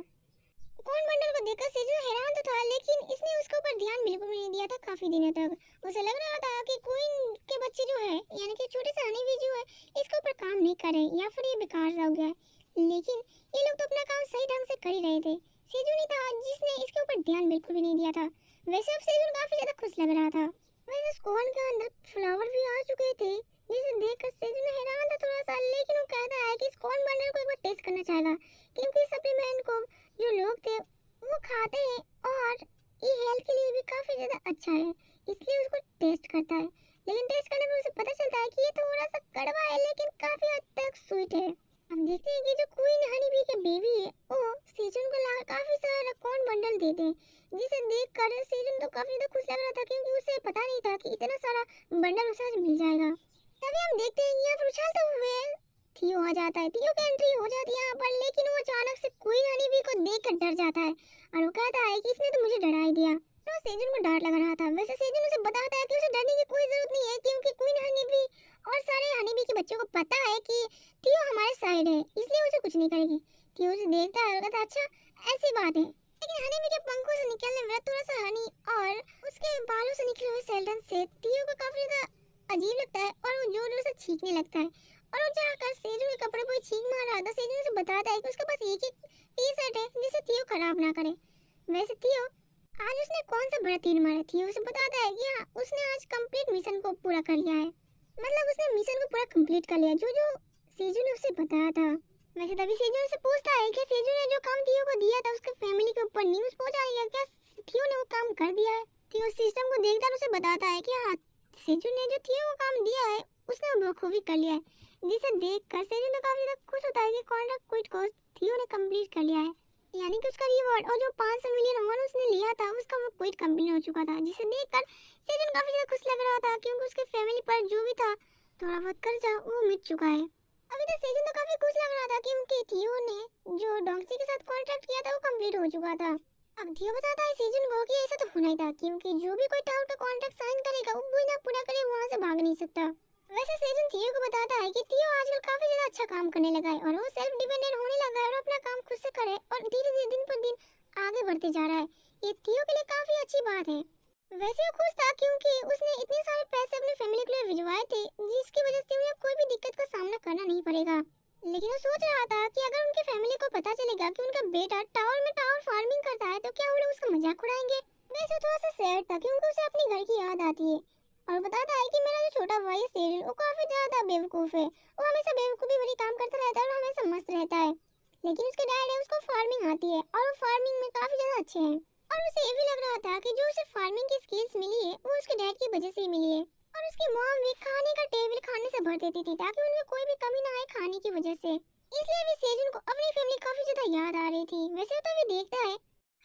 कॉर्न बंडल को देखकर सेजुन हैरान तो था, लेकिन इसने उसके ऊपर ध्यान बिल्कुल भी नहीं दिया था काफी दिनों तक। उसे लग रहा था कि क्वीन के बच्चे जो है, यानी कि छोटे से हनी भी जो है, इसके ऊपर काम नहीं कर रहे या फिर ये बेकार सा हो गया है। लेकिन ये लोग तो अपना काम सही ढंग से कर ही रहे थे। सेजुन ही था जिसने इसके ऊपर ध्यान बिल्कुल भी नहीं दिया था। वैसे अब सेजुन काफी ज्यादा खुश लग रहा था। वैसे उस कॉर्न के अंदर फ्लावर भी आ चुके थे, जिसे देखकर सेजुन हैरान था थोड़ा सा, लेकिन वो कहता है कि इस कॉर्न बंडल को एक बार टेस्ट करना चाहेगा क्योंकि सप्लीमेंट को जो लोग थे वो खाते हैं और ये हेल्थ के लिए भी काफी ज्यादा अच्छा है, इसलिए उसको टेस्ट करता है। लेकिन टेस्ट करने पर उसे पता चलता है कि ये थोड़ा सा कड़वा है लेकिन काफी हद तक स्वीट है। हम देखते हैं कि जो क्वीन हनी बी के बेबी है वो सेजुन को काफी सारा कॉर्न बंडल देते हैं, जिसे देखकर सेजुन तो काफी ज्यादा खुश लग रहा था क्योंकि उसे पता नहीं था कि इतना सारा बंडल उसे आज मिल जाएगा। तभी हम देखते हैं कि यहाँ पर उछलते हुए थियो आ जाता है। थियो की एंट्री हो जाती है यहाँ पर, लेकिन वो अचानक से क्वीन हनी बी को देखकर डर जाता है और वो कहता है कि इसने तो मुझे डरा ही दिया। तो सेजुन को डांट लगा रहा था। वैसे सेजुन उसे बताता है कि उसे डरने की कोई जरूरत नहीं है क्योंकि क्वीन हनी बी और सारे हनी बी के बच्चों को पता है कि थियो हमारे साइड है, इसलिए उसे कुछ नहीं करेगी। थियो उसे देखता है और कहता है अच्छा ऐसी बात है। लेकिन हनी बी के पंखों से निकलने वाला थोड़ा सा हनी और उसके बालों से निकले हुए सेल्डन से थियो को काफी ज्यादा अजीब लगता है और वो जोर जोर से छींकने लगता है और वो जाकर सेजुन के कपड़े पर छींक मार रहा था। सेजुन उसे बताता है कि उसके पास एक ही टी शर्ट है जिसे थियो खराब ना करे। वैसे थियो आज उसने कौन सा बड़ा तीर मारा। थियो उसे बताता है कि हाँ उसने आज कंप्लीट मिशन को पूरा कर लिया है, मतलब उसने मिशन को पूरा कंप्लीट कर लिया जो जो सेजुन ने उसे बताया था। वैसे तभी सेजुन से पूछता है कि सेजुन ने जो काम थियो को दिया था उसके फैमिली के ऊपर न्यूज़ पहुंचा दिया, क्या थियो ने वो काम कर दिया है। थियो सिस्टम को देखकर उसे बताता है कि हाँ सेजुन ने जो थियो को काम दिया है उसने वो बखूबी कर लिया है, जिसे देखकर सेजुन तो काफी ज्यादा खुश होता है कि कॉन्ट्रैक्ट क्विट को थियो ने कंप्लीट कर लिया है, यानी कि उसका रिवॉर्ड और जो 500 मिलियन वॉन उसने लिया था उसका वो क्विट कंप्लीट हो चुका था। जिसे देखकर सेजुन काफी ज्यादा खुश लग रहा था क्योंकि उसके फैमिली पर जो भी था थोड़ा बहुत कर्जा वो मिट चुका है। अभी तो सेजुन तो काफी खुश लग रहा था क्योंकि थियो ने जो डोंगची के साथ कॉन्ट्रैक्ट किया था वो कंप्लीट हो चुका था। अब थियो बताता है सेजुन को कि ऐसा तो होना ही था क्योंकि जो भी कोई टावर का कॉन्ट्रैक्ट साइन करेगा वो बिना पूरा करे वहां से भाग नहीं सकता। वैसे सेजुन थियो को बताता है कि थियो आजकल काफी ज्यादा अच्छा काम करने लगा है और वो सेल्फ डिपेंडेंट होने लगा है और अपना काम खुद से करे और धीरे धीरे दिन पर दिन आगे बढ़ते जा रहा है। ये थियो के लिए काफी अच्छी बात है। वैसे वो खुश था क्योंकि उसने इतने सारे पैसे अपनी फैमिली के लिए भिजवाए थे जिसकी वजह से उन्हें कोई भी दिक्कत का सामना करना नहीं पड़ेगा। लेकिन वो सोच रहा था कि अगर उनकी फैमिली को पता चलेगा कि उनका बेटा टावर में टावर फार्मिंग करता है तो क्या वो लोग उसका मजाक उड़ाएंगे। वैसे थोड़ा सा सैड था क्योंकि उसे अपने घर की याद आती है और बताता है कि मेरा जो छोटा भाई है सेजल, वो काफी ज्यादा बेवकूफ है। वो हमेशा बेवकूफी भरी काम करता रहता है और हमेशा मस्त रहता है। लेकिन उसके डैड है, उसको फार्मिंग आती है और वो फार्मिंग में काफी ज्यादा अच्छे हैं। और उसे ये भी लग रहा था कि जो उसे फार्मिंग की स्किल्स मिली है वो उसके डैड की वजह से ही मिली है। और उसकी मॉम भी खाने का टेबल खाने से भर देती थी ताकि उनमें कोई भी कमी ना आए खाने की वजह से। इसलिए भी सेजन को अपनी फैमिली काफी ज्यादा याद आ रही थी। वैसे तो अभी देखता है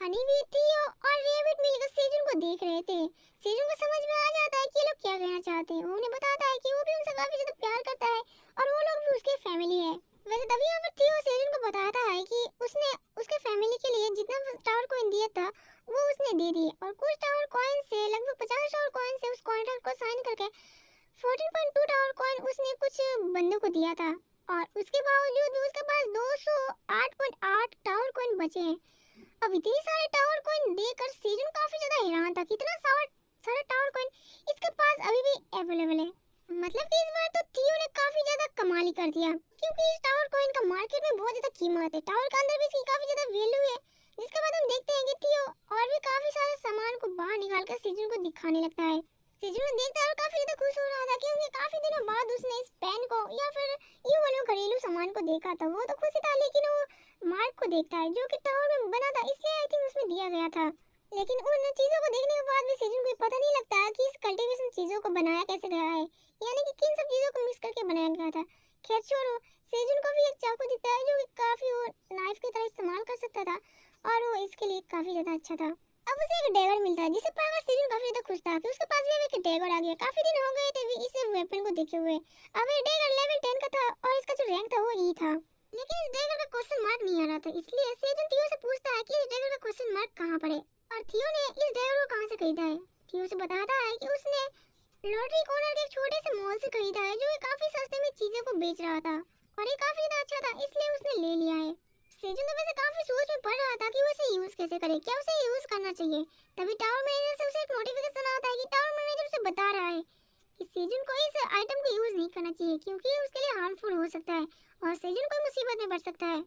हनी भी थी और रेबिट मिलकर सेजन को देख रहे थे। सेजन को समझ में आ जाता है कि ये लोग क्या कहना चाहते हैं। वो उन्हें बताता है कि वो भी उनसे काफी ज्यादा प्यार करता है और वो लोग भी उसकी फैमिली है। वैसे तभी यहाँ पर थियो सेजन को बताता है कि उसने उसके फैमिली के लिए जितना टावर कॉइन दिया था वो उसने दे दिए, और कुछ टावर कॉइन से लगभग 50 टावर कॉइन से उस कॉन्ट्रैक्ट को साइन करके 14.2 टावर कॉइन उसने कुछ बंदों को दिया था। और उसके बावजूद भी उसके पास 208.8 टावर कॉइन बचे हैं। अब इतनी सारे टावर कॉइन देकर सीजन काफी ज्यादा हैरान था, कितना सारा सारा टावर कॉइन इसके पास अभी भी अवेलेबल है। मतलब कि इस बार तो थियो ने काफी ज्यादा कमाल ही कर दिया, क्योंकि इस टावर कॉइन का मार्केट में बहुत ज्यादा कीमत है। टावर के अंदर भी इसकी काफी ज्यादा वैल्यू है। जिसके बाद हम देखते हैं कि थियो और भी काफी सारे सामान को बाहर निकाल कर सीजन को दिखाने लगता है। सीजन को देखता है और काफी ज्यादा खुश हो रहा था, क्योंकि काफी दिनों बाद उसने इस पेन को या फिर यूं वाले घरेलू सामान को देखा था। वो तो खुश था, लेकिन वो मार्क को देखता है जो कि टावर में बना था, इसलिए आई थिंक उसमें दिया गया था। लेकिन उन चीजों को देखने के बाद भी सीजन को पता नहीं लगता कि इस कल्टीवेशन चीजों को बनाया कैसे गया है, यानी कि किन सब चीजों को मिक्स करके बनाया गया था। खैर छोड़ो, सेजन को भी एक चाकू दिखता है जो कि काफी वो नाइफ की तरह इस्तेमाल कर सकता था, और वो इसके लिए काफी ज्यादा अच्छा था। अब उसे एक डैगर मिलता है जिसे पाकर सेजन काफी ज्यादा खुश था कि उसके पास भी एक डैगर आ गया। काफी दिन हो गए थे इस वेपन को देखे हुए। अब ये डैगर लेवल 10 का था और इसका जो रैंक था वो ई था। लेकिन इस डैगर का क्वेश्चन मार्क नहीं आ रहा था, इसलिए सेजन थियो से पूछता है कि इस डैगर का क्वेश्चन मार्क कहां पर है और थियो ने इस डैगर को कहां से खरीदा है। थियो से बताता है कि उसने लॉटरी कॉर्नर के एक छोटे से मॉल से खरीदा है जो काफी सस्ते में चीजों को बेच रहा था, और ये काफी ज्यादा अच्छा था, इसलिए उसने ले लिया है। सेजन तो वैसे काफी सोच में पड़ रहा था कि वो इसे यूज कैसे करे, क्या उसे यूज करना चाहिए। तभी टावर मैनेजर से उसे एक नोटिफिकेशन आता है कि टावर मैनेजर उसे बता रहा है कि सेजन को इस आइटम को यूज नहीं करना चाहिए, क्योंकि उसके लिए हार्मफुल हो सकता है और सेजन कोई मुसीबत में पड़ सकता है।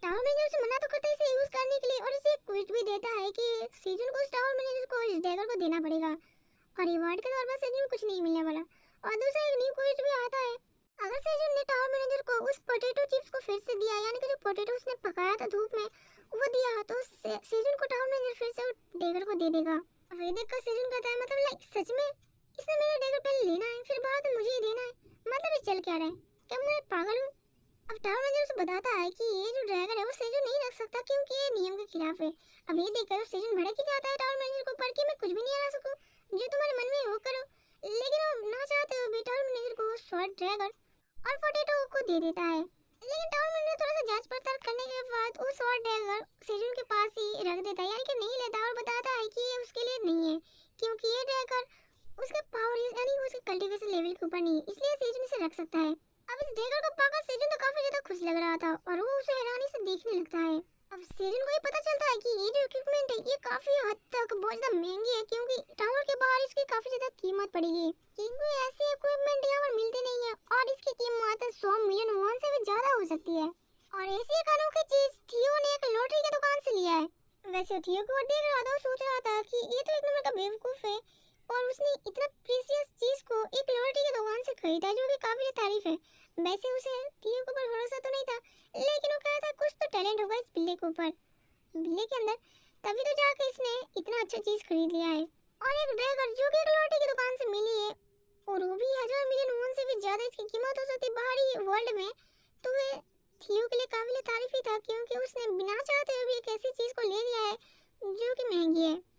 टावर मैनेजर उसे मना तो करता है इसे यूज करने के लिए, और इसे एक क्विट भी देता है कि सेजन को उस टावर मैनेजर को इस डैगर को देना पड़ेगा और रिवार्ड के तौर पर सेजन को कुछ नहीं मिलने वाला। और दूसरा एक न्यू क्विट भी आता है, अगर सेजन ने टावर मैनेजर को उस पोटैटो चिप्स को फिर से दिया, यानी कि जो पोटैटो उसने पकाया था धूप में वो दिया, तो सेजन को टावर मैनेजर फिर से डैगर को दे देगा। अब ये देखकर सेजन कहता है मतलब लाइक सच में इसने मेरा डैगर पहले लेना है फिर बाद में मुझे ही देना है, मतलब ये चल क्या रहा है, क्या मैं पागल हूँ। अब टावर मैनेजर उसे बताता है कि ये जो ड्रैगन है वो सेजन नहीं रख सकता क्योंकि ये नियम के खिलाफ है। अब ये देखकर सेजन भड़क ही जाता है टावर मैनेजर को ऊपर कि मैं कुछ भी नहीं हरा सकूं, जो तुम्हारे मन में है वो करो। लेकिन वो ना चाहते हुए भी टावर मैनेजर को शॉर्ट ड्रैगन और पोटैटो को दे देता है। लेकिन टाउन में थोड़ा सा जांच पड़ताल करने के बाद उस और डैगर सेजन के पास ही रख देता है, यानी कि नहीं लेता, और बताता है कि ये उसके लिए नहीं है क्योंकि ये डैगर उसके पावर यानी उसके कल्टीवेशन लेवल के ऊपर नहीं है, इसलिए सेजन इसे रख सकता है। अब इस डैगर को पाकर सेजन तो काफी ज्यादा खुश लग रहा था और वो उसे हैरानी से देखने लगता है। अब सेजन को ये पता चलता है कि ये जो इक्विपमेंट है ये काफी हद तक बहुत ज्यादा महंगी है, क्योंकि टावर के बाहर इसकी काफी ज्यादा कीमत पड़ेगी, क्योंकि ऐसे इक्विपमेंट यहाँ पर मिलते नहीं है और इसकी कीमत 100 मिलियन वॉन से भी ज्यादा हो सकती है। और ऐसी एक अनोखी चीज थियो ने एक लॉटरी की दुकान से लिया है। वैसे थियो को देख रहा था और सोच रहा था कि ये तो एक नंबर का बेवकूफ है और उसने इतना प्रीशियस चीज को एक लॉटरी की दुकान से खरीदा जो कि काफी तारीफ है। वैसे उसे थियो के ऊपर भरोसा तो नहीं था, लेकिन वो कहता कुछ तो टैलेंट होगा इस बिल्ली के ऊपर, बिल्ली के अंदर, तभी तो जाकर इसने इतना अच्छा चीज खरीद लिया है। और एक ड्रैगन जो कि एक लॉटरी की दुकान से मिली है और वो भी 1000 मिलियन वॉन से भी ज्यादा इसकी कीमत हो सकती है बाहरी वर्ल्ड में, तो वे थियो के लिए काबिल तारीफ ही था, क्योंकि उसने बिना चाहते हुए भी एक ऐसी चीज को ले लिया है जो कि महंगी है।